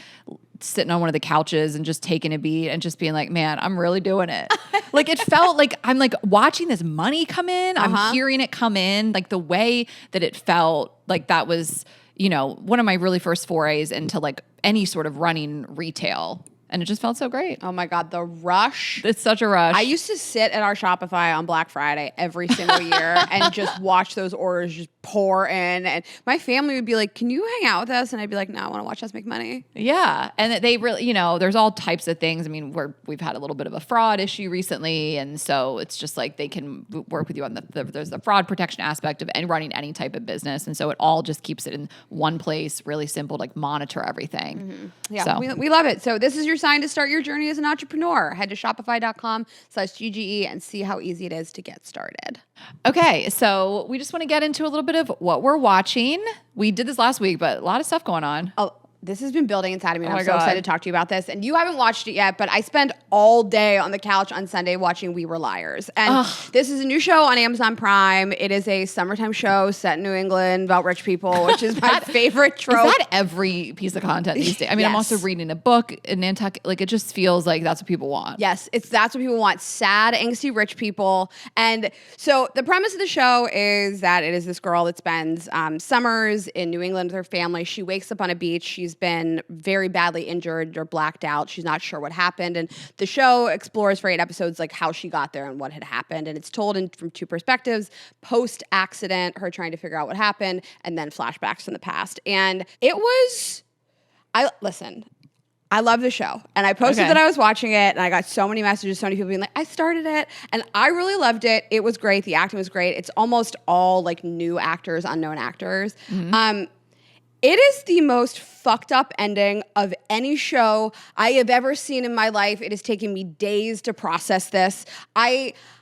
sitting on one of the couches and just taking a beat and just being like, man, I'm really doing it. Like it felt like I'm like watching this money come in. I'm hearing it come in. Like the way that it felt, like that was, one of my really first forays into like any sort of running retail. And it just felt so great. Oh my God, the rush. It's such a rush. I used to sit at our Shopify on Black Friday every single year and just watch those orders just pour in. And my family would be like, can you hang out with us? And I'd be like, no, I want to watch us make money. Yeah. And they really, there's all types of things. I mean, we've had a little bit of a fraud issue recently. And so it's just like they can work with you on there's the fraud protection aspect of running any type of business. And so it all just keeps it in one place, really simple, like monitor everything. Mm-hmm. Yeah, so. We love it. So this is your sign to start your journey as an entrepreneur. Head to shopify.com/GGE and see how easy it is to get started. Okay, so we just want to get into a little bit of what we're watching. We did this last week, but a lot of stuff going on. this has been building inside of me, and I'm so God. excited to talk to you about this. And you haven't watched it yet, but I spent all day on the couch on Sunday watching We Were Liars. And this is a new show on Amazon Prime. It is a summertime show set in New England about rich people, which is my favorite trope. Is that every piece of content these days? I mean, I'm also reading a book in Nantucket. Like, it just feels like that's what people want. Yes, that's what people want. Sad, angsty rich people. And so the premise of the show is that it is this girl that spends summers in New England with her family. She wakes up on a beach. She's been very badly injured or blacked out. She's not sure what happened. And the show explores for 8 episodes like how she got there and what had happened. And it's told from 2 perspectives, post-accident, her trying to figure out what happened, and then flashbacks from the past. And it was, I love the show. And I posted that I was watching it, and I got so many messages, so many people being like, I started it. And I really loved it. It was great. The acting was great. It's almost all like new actors, unknown actors. Mm-hmm. It is the most fucked up ending of any show I have ever seen in my life. It has taken me days to process this.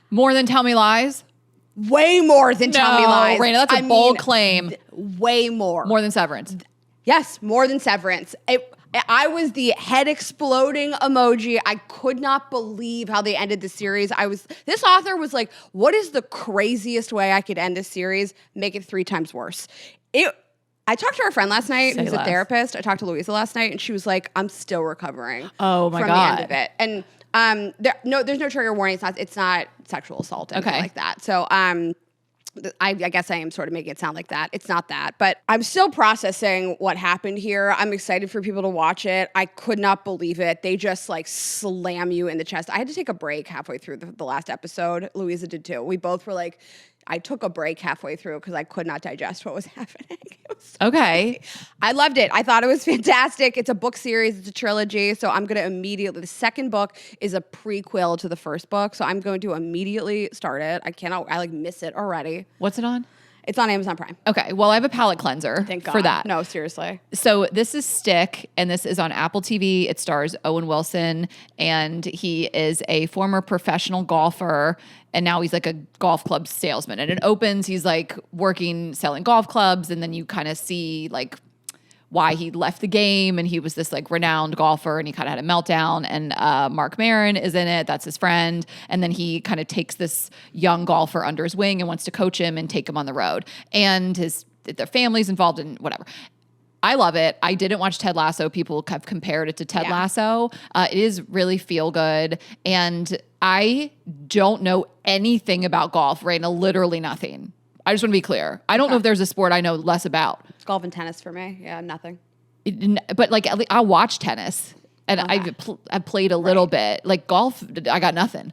More than Tell Me Lies? Way more than Tell Me Lies. Rayna, that's a bold claim. Way more. More than Severance. Yes, more than Severance. I was the head exploding emoji. I could not believe how they ended the series. This author was like, what is the craziest way I could end this series? Make it 3 times worse. I talked to our friend last night, who's a therapist. I talked to Louisa last night, and she was like, I'm still recovering from the end of it. And there's no trigger warning. It's not sexual assault, anything like that. So I guess I am sort of making it sound like that. It's not that. But I'm still processing what happened here. I'm excited for people to watch it. I could not believe it. They just like slam you in the chest. I had to take a break halfway through the last episode. Louisa did too. We both were like, I took a break halfway through because I could not digest what was happening. Okay. I loved it. I thought it was fantastic. It's a book series. It's a trilogy. So I'm going to immediately, the second book is a prequel to the first book. So I'm going to immediately start it. I miss it already. What's it on? It's on Amazon Prime. Okay. Well, I have a palate cleanser for that. No, seriously. So this is Stick, and this is on Apple TV. It stars Owen Wilson, and he is a former professional golfer, and now he's like a golf club salesman. And it opens, he's like selling golf clubs, and then you kind of see like why he left the game, and he was this like renowned golfer, and he kind of had a meltdown, and Mark Maron is in it. That's his friend. And then he kind of takes this young golfer under his wing and wants to coach him and take him on the road. And their family's involved in whatever. I love it. I didn't watch Ted Lasso. People have compared it to Ted Lasso. It is really feel good. And I don't know anything about golf, Rayna, literally nothing. I just want to be clear. I don't know if there's a sport I know less about. Golf and tennis for me. Yeah, nothing. But like, I'll watch tennis, and I've played a little bit. Like golf, I got nothing.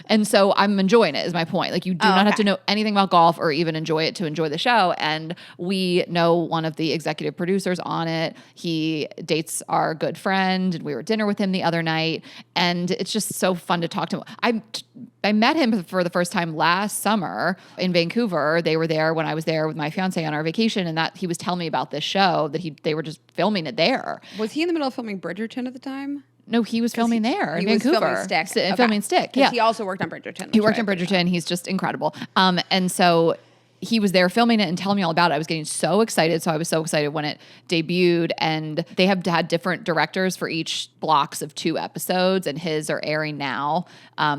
And so I'm enjoying it is my point. Like you do not have to know anything about golf or even enjoy it to enjoy the show. And we know one of the executive producers on it. He dates our good friend, and we were at dinner with him the other night. And it's just so fun to talk to him. I met him for the first time last summer in Vancouver. They were there when I was there with my fiance on our vacation, and that he was telling me about this show that they were just filming it there. Was he in the middle of filming Bridgerton at the time? No, he was filming there in Vancouver. He was filming Stick. Filming Stick, yeah. He also worked on Bridgerton. He worked on Bridgerton. He's just incredible. And so he was there filming it and telling me all about it. I was getting so excited. So I was so excited when it debuted. And they have had different directors for each blocks of 2 episodes, and his are airing now.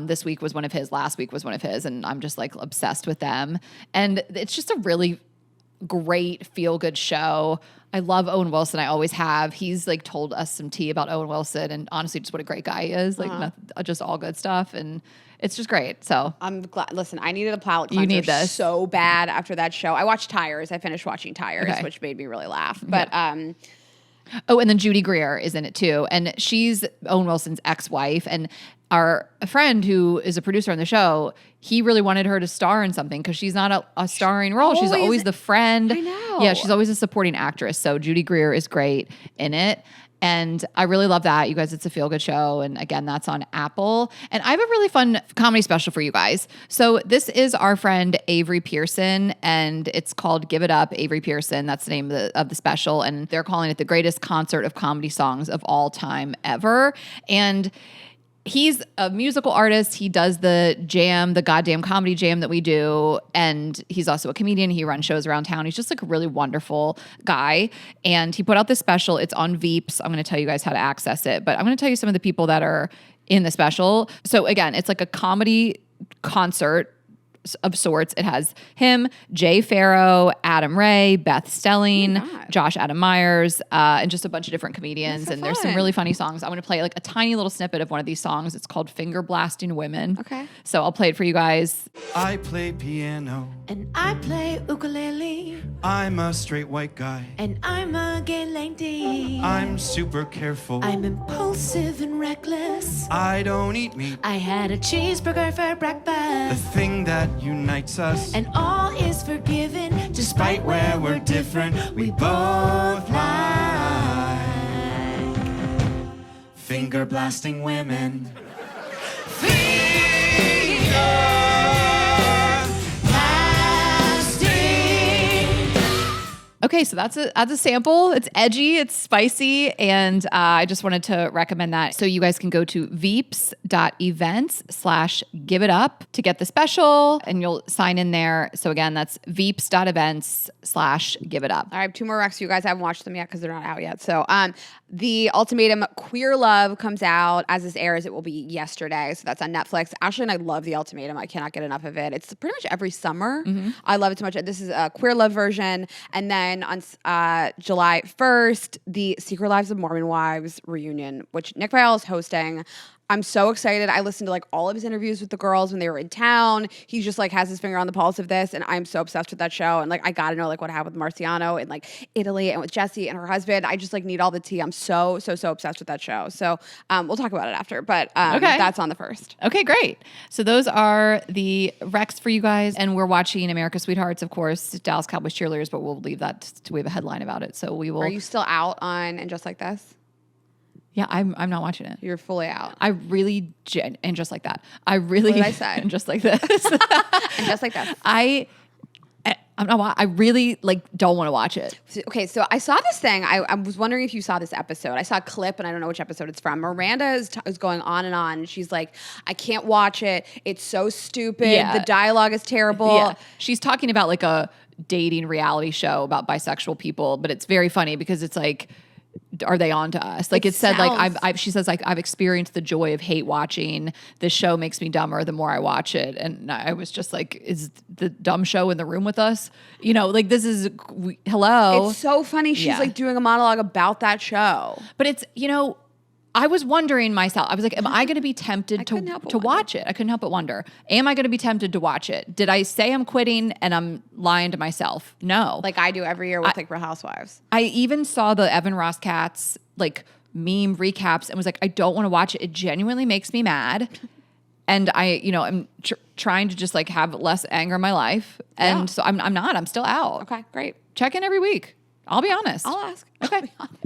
This week was one of his. Last week was one of his. And I'm just like obsessed with them. And it's just a really great feel-good show. I love Owen Wilson. I always have. He's like told us some tea about Owen Wilson, and honestly, just what a great guy he is. Like just all good stuff, and it's just great. So I'm glad. Listen, I needed a palate cleanser. You need this so bad after that show. I watched Tires. I finished watching Tires, which made me really laugh. But oh, and then Judy Greer is in it too, and she's Owen Wilson's ex-wife, and our friend who is a producer on the show, he really wanted her to star in something because she's not a starring role. She's always the friend. I know. Yeah, she's always a supporting actress. So Judy Greer is great in it. And I really love that. You guys, it's a feel-good show. And again, that's on Apple. And I have a really fun comedy special for you guys. So this is our friend Avery Pearson, and it's called Give It Up, Avery Pearson. That's the name of the special. And they're calling it the greatest concert of comedy songs of all time ever. And he's a musical artist. He does the jam, the goddamn comedy jam that we do. And he's also a comedian. He runs shows around town. He's just like a really wonderful guy. And he put out this special. It's on Veeps. I'm going to tell you guys how to access it. But I'm going to tell you some of the people that are in the special. So again, it's like a comedy concert of sorts. It has him, Jay Farrow, Adam Ray, Beth Stelling, Josh Adam Myers, and just a bunch of different comedians. And there's some really funny songs. I'm going to play like a tiny little snippet of one of these songs. It's called Finger Blasting Women. Okay. So I'll play it for you guys. I play piano. And I play ukulele. I'm a straight white guy. And I'm a gay lady. I'm super careful. I'm impulsive and reckless. I don't eat meat. I had a cheeseburger for The breakfast. thing that unites us. And all is forgiven. Despite where we're different, we both like finger blasting women. Okay, so that's a sample. It's edgy, it's spicy, and I just wanted to recommend that. So you guys can go to veeps.events/giveitup to get the special, and you'll sign in there. So again, that's veeps.events/giveitup. I have 2 more recs. You guys haven't watched them yet because they're not out yet. So The Ultimatum Queer Love comes out as this airs. It will be yesterday. So that's on Netflix. Ashley and I love The Ultimatum. I cannot get enough of it. It's pretty much every summer. I love it so much. This is a Queer Love version. And then on July 1st, the Secret Lives of Mormon Wives reunion, which Nick Viall is hosting. I'm so excited. I listened to like all of his interviews with the girls when they were in town. He just like has his finger on the pulse of this, and I'm so obsessed with that show. And like I gotta know like what happened with Marciano and like Italy and with Jessie and her husband. I just like need all the tea. I'm so obsessed with that show. So we'll talk about it after. But that's on the 1st. Okay, great. So those are the recs for you guys, and we're watching America's Sweethearts, of course, Dallas Cowboys cheerleaders. But we'll leave that. We have a headline about it, so we will. Are you still out on And Just Like This? Yeah, I'm not watching it. You're fully out. I really and just like that. I really What did I say? and just like this. And Just Like This. I'm not. I really like don't want to watch it. Okay, so I saw this thing. I was wondering if you saw this episode. I saw a clip, and I don't know which episode it's from. Miranda is going on and on. She's like, I can't watch it. It's so stupid. Yeah. The dialogue is terrible. Yeah, she's talking about like a dating reality show about bisexual people, but it's very funny because it's like, are they on to us? Like it said, like she says, like I've experienced the joy of hate watching. This show makes me dumber the more I watch it. And I was just like, is the dumb show in the room with us? You know, like this is hello. It's so funny. She's like doing a monologue about that show. But it's, you know, I was wondering myself, I was like, am I going to be tempted to watch it? I couldn't help but wonder. Am I going to be tempted to watch it? Did I say I'm quitting and I'm lying to myself? No. Like I do every year with like Real Housewives. I even saw the Evan Ross Katz like meme recaps and was like, I don't want to watch it. It genuinely makes me mad. And I, you know, I'm trying to just like have less anger in my life. And so I'm still out. Okay, great. Check in every week. I'll be honest. I'll ask. Okay. I'll be honest.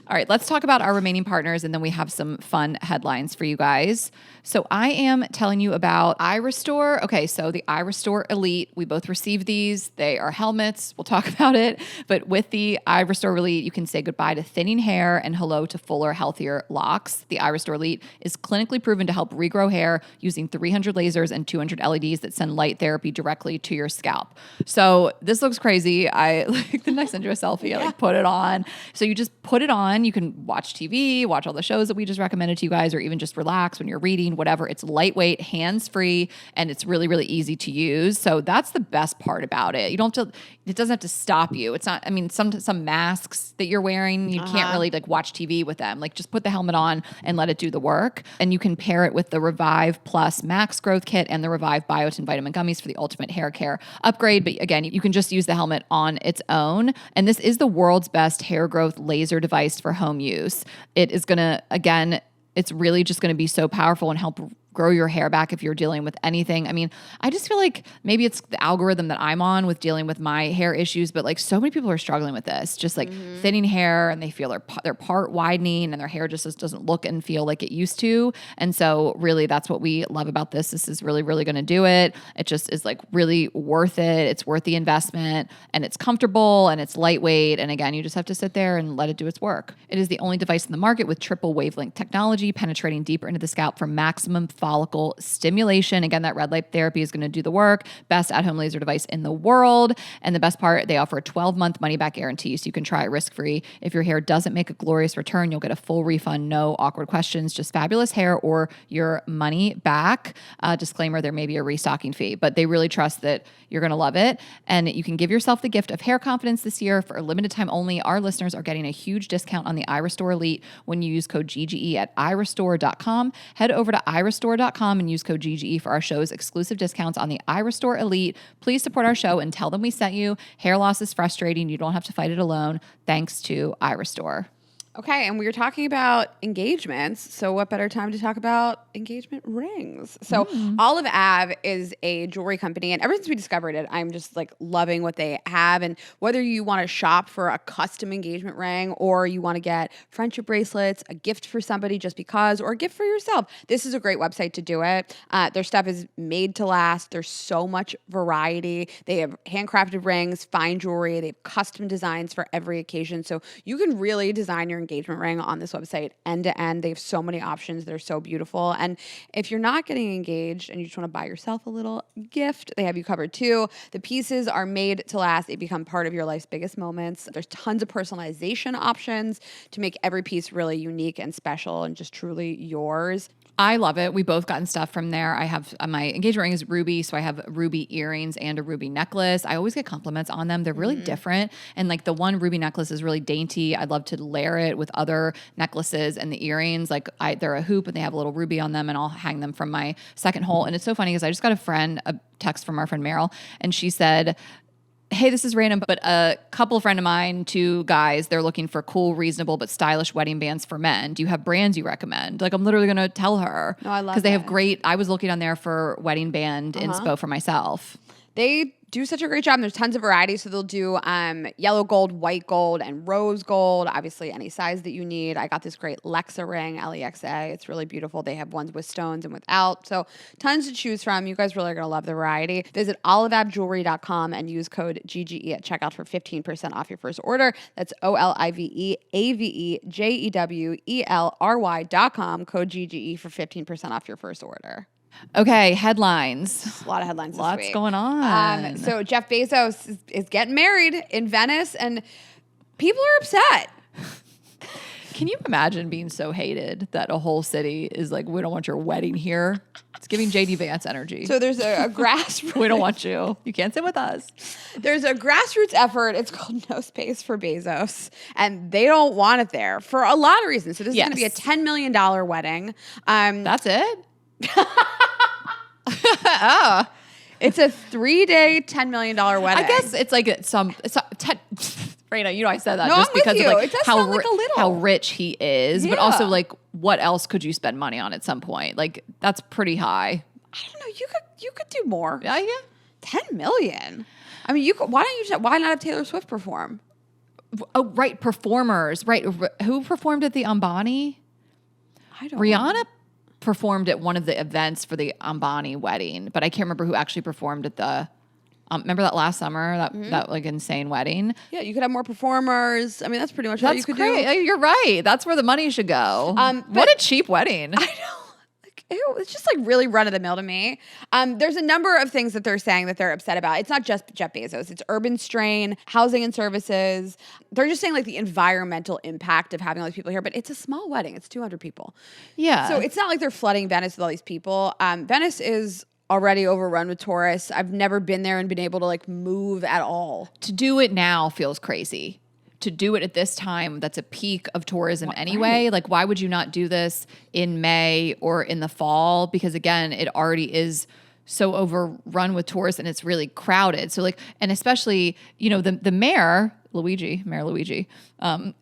All right, let's talk about our remaining partners, and then we have some fun headlines for you guys. So I am telling you about iRestore. Okay, so the iRestore Elite, we both received these. They are helmets. We'll talk about it. But with the iRestore Elite, you can say goodbye to thinning hair and hello to fuller, healthier locks. The iRestore Elite is clinically proven to help regrow hair using 300 lasers and 200 LEDs that send light therapy directly to your scalp. So this looks crazy. Then I send you a selfie. I put it on. So you just put it on. You can watch TV, watch all the shows that we just recommended to you guys, or even just relax when you're reading, whatever. It's lightweight, hands-free, and it's really, really easy to use. So that's the best part about it. You don't have to, it doesn't have to stop you. It's not, I mean, some masks that you're wearing, you can't really like watch TV with them. Like just put the helmet on and let it do the work. And you can pair it with the Revive Plus Max Growth Kit and the Revive Biotin Vitamin Gummies for the ultimate hair care upgrade. But again, you can just use the helmet on its own. And this is the world's best hair growth laser device for home use. It is going to, again, it's really just going to be so powerful and help grow your hair back if you're dealing with anything. I mean, I just feel like maybe it's the algorithm that I'm on with dealing with my hair issues, but like so many people are struggling with this, just like thinning hair, and they feel their part widening and their hair just doesn't look and feel like it used to. And so really that's what we love about this. This is really, really going to do it. It just is like really worth it. It's worth the investment, and it's comfortable and it's lightweight. And again, you just have to sit there and let it do its work. It is the only device in the market with triple wavelength technology, penetrating deeper into the scalp for maximum follicle stimulation. Again, that red light therapy is going to do the work. Best at-home laser device in the world. And the best part, they offer a 12-month money-back guarantee, so you can try it risk-free. If your hair doesn't make a glorious return, you'll get a full refund, no awkward questions, just fabulous hair or your money back. Disclaimer, there may be a restocking fee, but they really trust that you're going to love it. And you can give yourself the gift of hair confidence this year. For a limited time only, our listeners are getting a huge discount on the iRestore Elite when you use code GGE at iRestore.com. Head over to iRestore.com and use code GGE for our show's exclusive discounts on the iRestore Elite. Please support our show and tell them we sent you. Hair loss is frustrating. You don't have to fight it alone. Thanks to iRestore. Okay, and we were talking about engagements, so what better time to talk about engagement rings? So Olive Ave is a jewelry company, and ever since we discovered it, I'm just like loving what they have. And whether you want to shop for a custom engagement ring, or you want to get friendship bracelets, a gift for somebody just because, or a gift for yourself, this is a great website to do it. Their stuff is made to last. There's so much variety. They have handcrafted rings, fine jewelry. They have custom designs for every occasion, so you can really design your engagement ring on this website end to end. They have so many options. They're so beautiful. And if you're not getting engaged and you just want to buy yourself a little gift, they have you covered too. The pieces are made to last. They become part of your life's biggest moments. There's tons of personalization options to make every piece really unique and special and just truly yours. I love it. We both gotten stuff from there. I have my engagement ring is ruby, so I have ruby earrings and a ruby necklace. I always get compliments on them. They're really different. And like the one ruby necklace is really dainty. I'd love to layer it with other necklaces, and the earrings, like they're a hoop and they have a little ruby on them, and I'll hang them from my second hole. And it's so funny because I just got a text from our friend Meryl, and she said, hey, this is random, but a couple friend of mine, 2 guys, they're looking for cool, reasonable, but stylish wedding bands for men. Do you have brands you recommend? Like, I'm literally going to tell her. No, I love because they have great, I was looking on there for wedding band inspo for myself. They do such a great job. And there's tons of variety. So they'll do yellow gold, white gold, and rose gold. Obviously, any size that you need. I got this great Lexa ring, Lexa. It's really beautiful. They have ones with stones and without. So tons to choose from. You guys really are going to love the variety. Visit oliveabjewelry.com and use code GGE at checkout for 15% off your first order. That's OLIVEAVEJEWELRY.com, code GGE for 15% off your first order. Okay, headlines. A lot of headlines this Lots week. going on. So Jeff Bezos is getting married in Venice, and people are upset. Can you imagine being so hated that a whole city is like, we don't want your wedding here? It's giving JD Vance energy. So there's a grassroots. We don't want you. You can't sit with us. There's a grassroots effort. It's called No Space for Bezos, and they don't want it there for a lot of reasons. So this is going to be a $10 million wedding. That's it? It's a 3-day, $10 million wedding. I guess it's like Rayna, you know I said that No, just I'm with because you. of like It does sound like a little. how rich he is, but Yeah. also like what else could you spend money on at some point? Like that's pretty high. I don't know. You could do more. Yeah. 10 million. I mean, why not have Taylor Swift perform? Oh, right, performers. Right. Who performed at the Ambani? I don't Rihanna know. performed at one of the events for the Ambani wedding, but I can't remember who actually performed at the remember that last summer, that like insane wedding? Yeah, you could have more performers. I mean, that's pretty much all you could do. You're right. That's where the money should go. But- What a cheap wedding. I know. Like, ew, it's just like really run of the mill to me. There's a number of things that they're saying that they're upset about. It's not just Jeff Bezos. It's urban strain, housing and services. They're just saying like the environmental impact of having all these people here. But it's a small wedding. It's 200 people. Yeah. So it's not like they're flooding Venice with all these people. Venice is already overrun with tourists. I've never been there and been able to like move at all. To do it now feels crazy. To do it at this time, that's a peak of tourism anyway. Right. Like, why would you not do this in May or in the fall? Because again, it already is so overrun with tourists and it's really crowded. So like, and especially, you know, the mayor Luigi,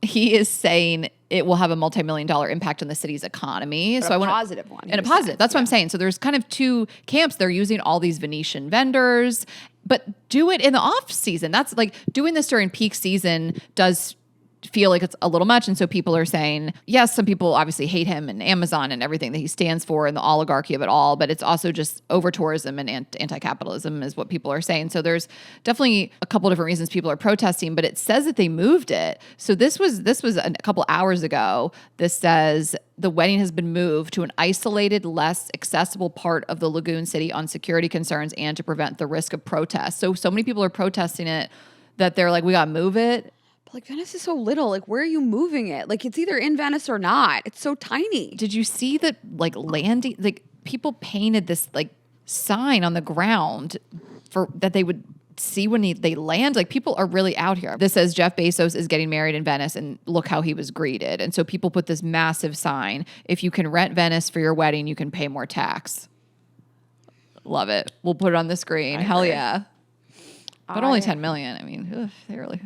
he is saying it will have a multi-million-dollar impact on the city's economy. But so a positive one. And a positive. That's what I'm saying. So there's kind of two camps. They're using all these Venetian vendors, but do it in the off season. That's like doing this during peak season does feel like it's a little much. And so people are saying, yes, some people obviously hate him and Amazon and everything that he stands for and the oligarchy of it all, but it's also just over tourism and anti-capitalism is what people are saying. So there's definitely a couple different reasons people are protesting, but it says that they moved it. So this was a couple hours ago. This says the wedding has been moved to an isolated, less accessible part of the Lagoon City on security concerns and to prevent the risk of protest. So many people are protesting it that they're like, we got to move it. But like Venice is so little. Like, where are you moving it? Like, it's either in Venice or not. It's so tiny. Did you see that? Like landing, like people painted this like sign on the ground for that they would see when they land. Like people are really out here. This says Jeff Bezos is getting married in Venice, and look how he was greeted. And so people put this massive sign: if you can rent Venice for your wedding, you can pay more tax. Love it. We'll put it on the screen. Hell yeah. But only 10 million. I mean, ugh, they really.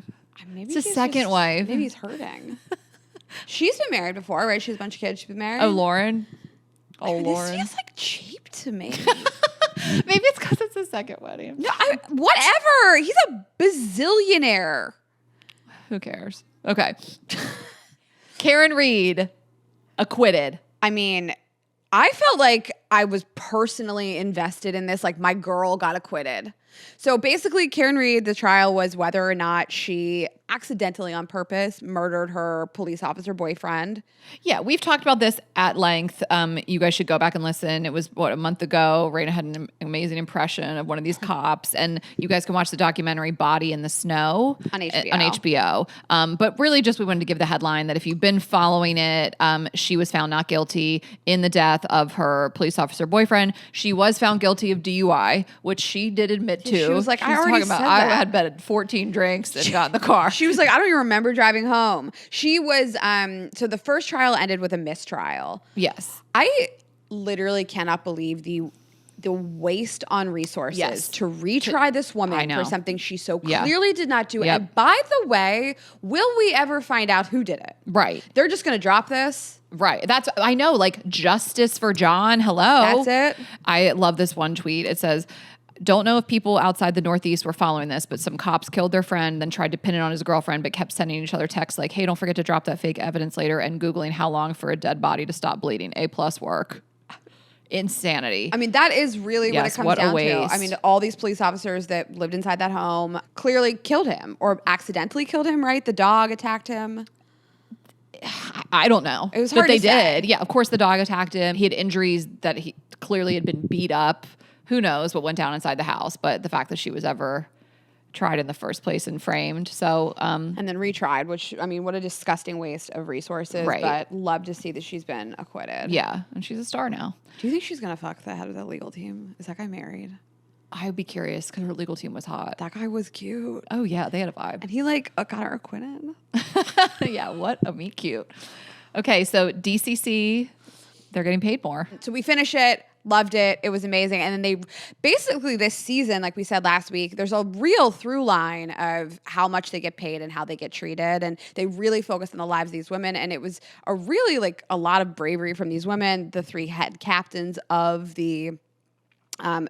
Maybe it's a second wife. Maybe he's hurting. She's been married before, right? She has a bunch of kids. She's been married. Oh, Lauren. This feels like cheap to me. Maybe it's because it's a second wedding. No, whatever. He's a bazillionaire. Who cares? Okay. Karen Reed, acquitted. I mean, I felt like I was personally invested in this. Like my girl got acquitted. So basically, Karen Reed, the trial was whether or not she accidentally on purpose murdered her police officer boyfriend. Yeah, we've talked about this at length. You guys should go back and listen. It was, a month ago. Rayna had an amazing impression of one of these cops. And you guys can watch the documentary Body in the Snow on HBO. But really just we wanted to give the headline that if you've been following it, she was found not guilty in the death of her police officer boyfriend. She was found guilty of DUI, which she did admit to. She was like, I already said that. I had been 14 drinks and got in the car. She was like, I don't even remember driving home. She was, so the first trial ended with a mistrial. Yes. I literally cannot believe the waste on resources to retry this woman for something she so clearly did not do. And by the way, will we ever find out who did it? Right. They're just going to drop this. Right. I know, like justice for John. Hello. That's it. I love this one tweet. It says, don't know if people outside the Northeast were following this, but some cops killed their friend, then tried to pin it on his girlfriend, but kept sending each other texts like, hey, don't forget to drop that fake evidence later, and Googling how long for a dead body to stop bleeding. A+ work. Insanity. I mean, that is really what it comes down to. I mean, all these police officers that lived inside that home clearly killed him or accidentally killed him, right? The dog attacked him. I don't know. It was hard but they to say. did. Yeah, of course the dog attacked him. He had injuries that he clearly had been beat up. Who knows what went down inside the house, but the fact that she was ever tried in the first place and framed. So, and then retried, which, I mean, what a disgusting waste of resources, right. But love to see that she's been acquitted. Yeah, and she's a star now. Do you think she's going to fuck the head of the legal team? Is that guy married? I would be curious because her legal team was hot. That guy was cute. Oh, yeah, they had a vibe. And he, like, got her acquitted. Yeah, what a meet cute. Okay, so DCC, they're getting paid more. So we finish it. Loved it. It was amazing. And then they basically this season, like we said last week, there's a real through line of how much they get paid and how they get treated. And they really focused on the lives of these women. And it was a really like a lot of bravery from these women. The three head captains of the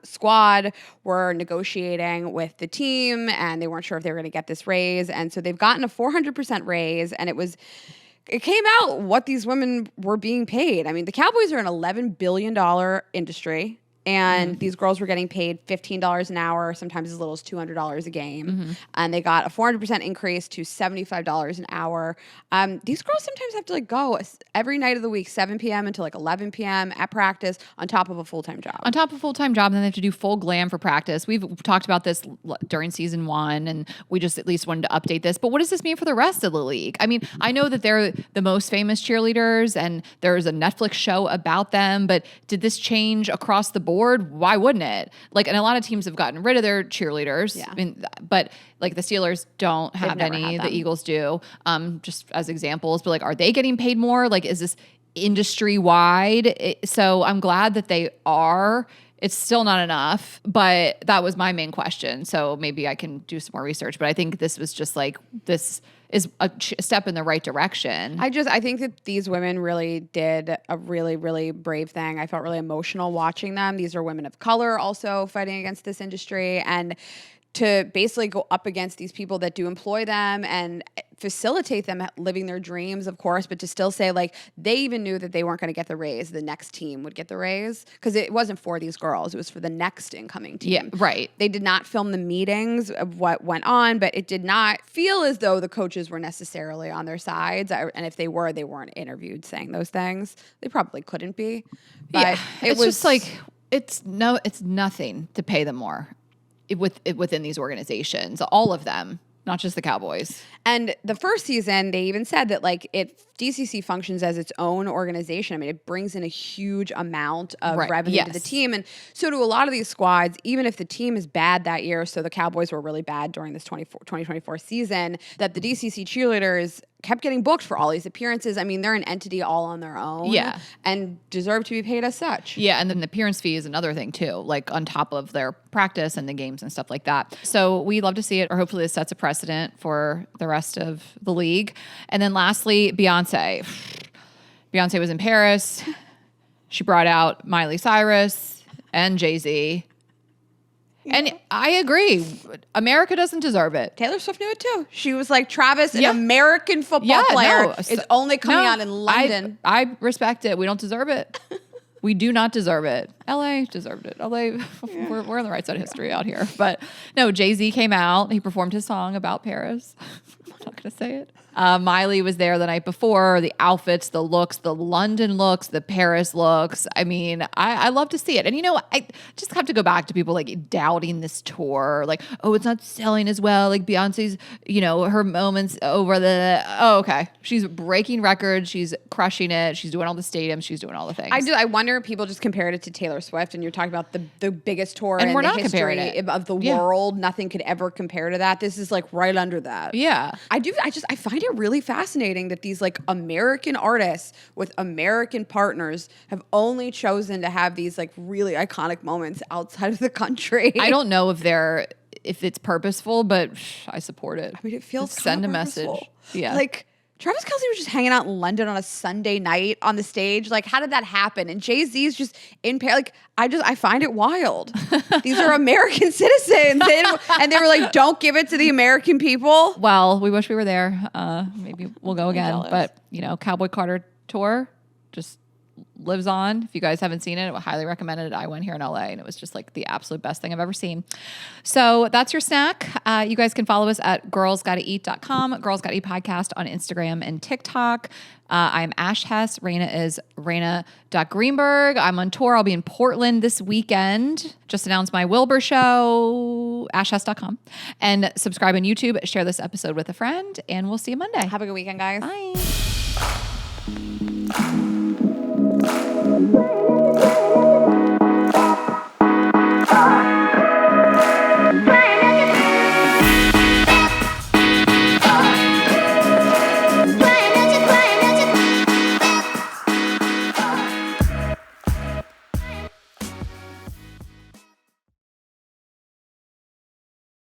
squad were negotiating with the team and they weren't sure if they were going to get this raise. And so they've gotten a 400% raise, and it came out what these women were being paid. I mean, the Cowboys are an $11 billion industry, and these girls were getting paid $15 an hour, sometimes as little as $200 a game. And they got a 400% increase to $75 an hour. These girls sometimes have to like go every night of the week, 7 p.m. until like 11 p.m. at practice on top of a full-time job. On top of a full-time job, and then they have to do full glam for practice. We've talked about this during season 1, and we just at least wanted to update this. But what does this mean for the rest of the league? I mean, I know that they're the most famous cheerleaders, and there's a Netflix show about them, but did this change across the board? Why wouldn't it? Like, and a lot of teams have gotten rid of their cheerleaders. Yeah. I mean, but like the Steelers don't have any, the Eagles do, just as examples. But like, are they getting paid more? Like, is this industry wide? So I'm glad that they are. It's still not enough, but that was my main question. So maybe I can do some more research. But I think this was just like, this is a step in the right direction. I think that these women really did a really, really brave thing. I felt really emotional watching them. These are women of color also fighting against this industry, and to basically go up against these people that do employ them and facilitate them living their dreams, of course, but to still say, like, they even knew that they weren't going to get the raise. The next team would get the raise because it wasn't for these girls. It was for the next incoming team. Yeah, right. They did not film the meetings of what went on, but it did not feel as though the coaches were necessarily on their sides. And if they were, they weren't interviewed saying those things. They probably couldn't be. But it was just like, it's nothing to pay them more within these organizations, all of them, not just the Cowboys. And the first season, they even said that like DCC functions as its own organization. I mean, it brings in a huge amount of revenue to the team. And so do a lot of these squads, even if the team is bad that year, so the Cowboys were really bad during this 2024 season, that the DCC cheerleaders kept getting booked for all these appearances. I mean, they're an entity all on their own. Yeah. And deserve to be paid as such. Yeah, and then the appearance fee is another thing too, like on top of their practice and the games and stuff like that. So we love to see it, or hopefully this sets a precedent for the rest of the league. And then lastly, Beyoncé. Beyoncé was in Paris. She brought out Miley Cyrus and Jay-Z. And I agree. America doesn't deserve it. Taylor Swift knew it too. She was like, Travis, an American football player, is only coming out in London. I respect it. We don't deserve it. We do not deserve it. LA deserved it. LA, we're on the right side of history out here. But no, Jay-Z came out. He performed his song about Paris. I'm not going to say it. Miley was there the night before. The outfits, the looks, the London looks, the Paris looks. I mean, I love to see it. And, you know, I just have to go back to people like doubting this tour. Like, oh, it's not selling as well. Like Beyonce's, you know, her moments over okay. She's breaking records. She's crushing it. She's doing all the stadiums. She's doing all the things. I wonder if people just compared it to Taylor Swift, and you're talking about the biggest tour and in we're the not history of the world. Nothing could ever compare to that. This is like right under that. Yeah. I find it really fascinating that these like American artists with American partners have only chosen to have these like really iconic moments outside of the country. I don't know if it's purposeful, but I support it. I mean, it feels send a message. Yeah. Like Travis Kelce was just hanging out in London on a Sunday night on the stage. Like, how did that happen? And Jay-Z's just in Paris. Like, I find it wild. These are American citizens. And they were like, don't give it to the American people. Well, we wish we were there. Maybe we'll go again. But, you know, Cowboy Carter tour just lives on. If you guys haven't seen it, I would highly recommend it. I went here in LA and it was just like the absolute best thing I've ever seen. So that's your snack. You guys can follow us at girlsgottaeat.com, Girls Gotta Eat Podcast on Instagram and TikTok. I'm Ash Hess. Rayna is Rayna.Greenberg. I'm on tour. I'll be in Portland this weekend. Just announced my Wilbur show, ashhess.com. And subscribe on YouTube. Share this episode with a friend. And we'll see you Monday. Have a good weekend, guys. Bye.